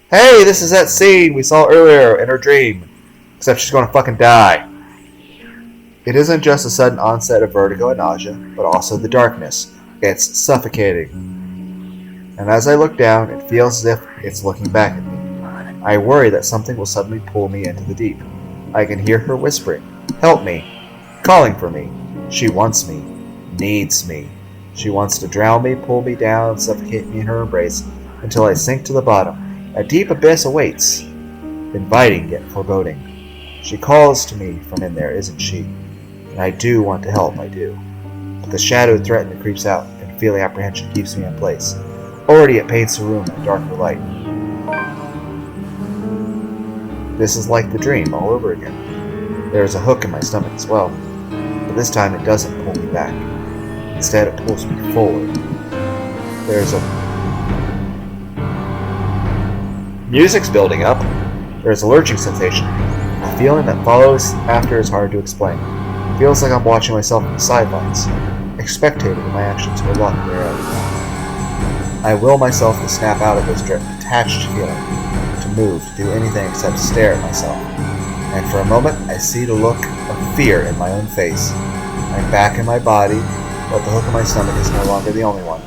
Hey, this is that scene we saw earlier in her dream. Except she's going to fucking die. It isn't just a sudden onset of vertigo and nausea, but also the darkness. It's suffocating. And as I look down, it feels as if it's looking back at me. I worry that something will suddenly pull me into the deep. I can hear her whispering, "Help me," calling for me. She wants me, needs me. She wants to drown me, pull me down, suffocate me in her embrace, until I sink to the bottom. A deep abyss awaits, inviting yet foreboding. She calls to me from in there, isn't she? And I do want to help, I do. But the shadow threatened creeps out, and feeling apprehension keeps me in place. Already it paints the room in a darker light. This is like the dream all over again. There is a hook in my stomach as well, but this time it doesn't pull me back. Instead, it pulls me forward. There's a... Music's building up. There's a lurching sensation. The feeling that follows after is hard to explain. It feels like I'm watching myself from the sidelines, a spectator of my actions or luck wherever. I will myself to snap out of this detached feeling, to move, to do anything except stare at myself. And for a moment, I see the look of fear in my own face. I'm back in my body, but the hook in my stomach is no longer the only one.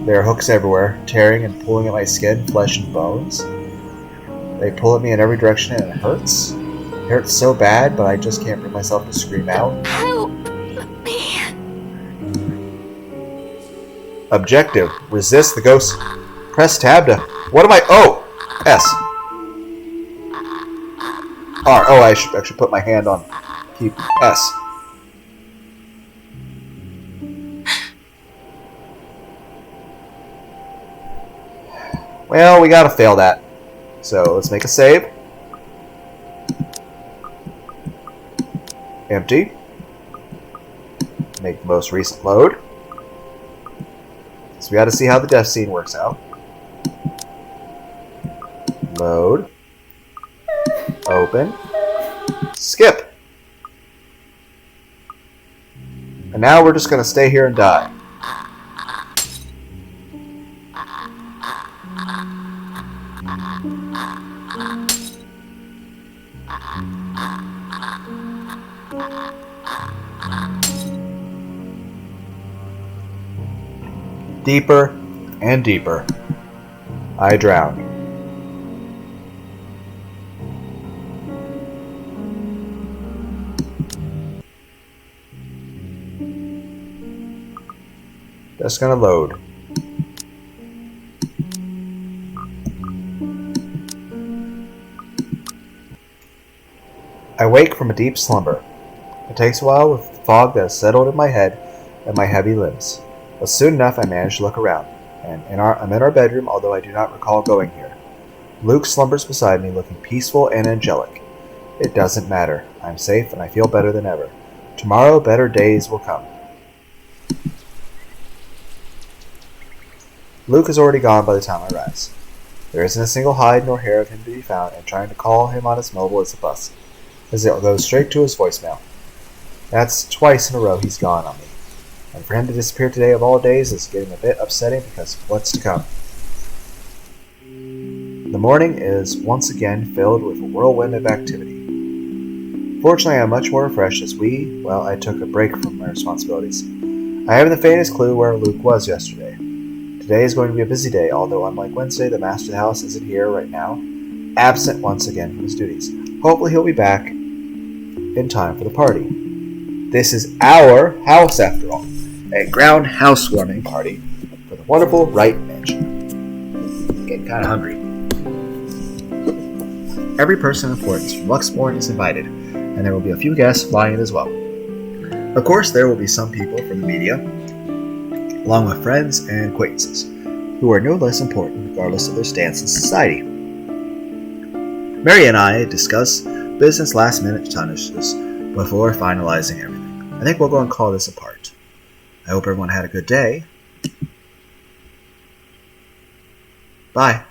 There are hooks everywhere, tearing and pulling at my skin, flesh, and bones. They pull at me in every direction and it hurts. It hurts so bad, but I just can't bring myself to scream out. Help me. Objective. Resist the ghost. Press tab to... What am I... Oh! S. R. Oh, I should put my hand on... Keep S. Well, we gotta fail that. So, let's make a save. Empty. Make the most recent load. So we gotta see how the death scene works out. Load. Open. Skip. And now we're just gonna stay here and die. Deeper and deeper, I drown. Just gonna load. I wake from a deep slumber. It takes a while with the fog that has settled in my head and my heavy limbs. But soon enough I manage to look around, and I'm in our bedroom, although I do not recall going here. Luke slumbers beside me, looking peaceful and angelic. It doesn't matter. I'm safe, and I feel better than ever. Tomorrow, better days will come. Luke is already gone by the time I rise. There isn't a single hide nor hair of him to be found, and trying to call him on his mobile is a bust, as it goes straight to his voicemail. That's twice in a row he's gone on me. And for him to disappear today of all days is getting a bit upsetting because of what's to come. The morning is once again filled with a whirlwind of activity. Fortunately, I'm much more refreshed as I took a break from my responsibilities. I haven't the faintest clue where Luke was yesterday. Today is going to be a busy day, although unlike Wednesday, the master of the house isn't here right now, absent once again from his duties. Hopefully he'll be back in time for the party. This is our house, after all. A ground housewarming party for the wonderful Wright Mansion. Getting kind of hungry. Every person of importance from Luxmore is invited, and there will be a few guests flying in as well. Of course, there will be some people from the media, along with friends and acquaintances, who are no less important regardless of their stance in society. Mary and I discuss business last-minute touches before finalizing everything. I think we'll go and call this a part. I hope everyone had a good day. Bye.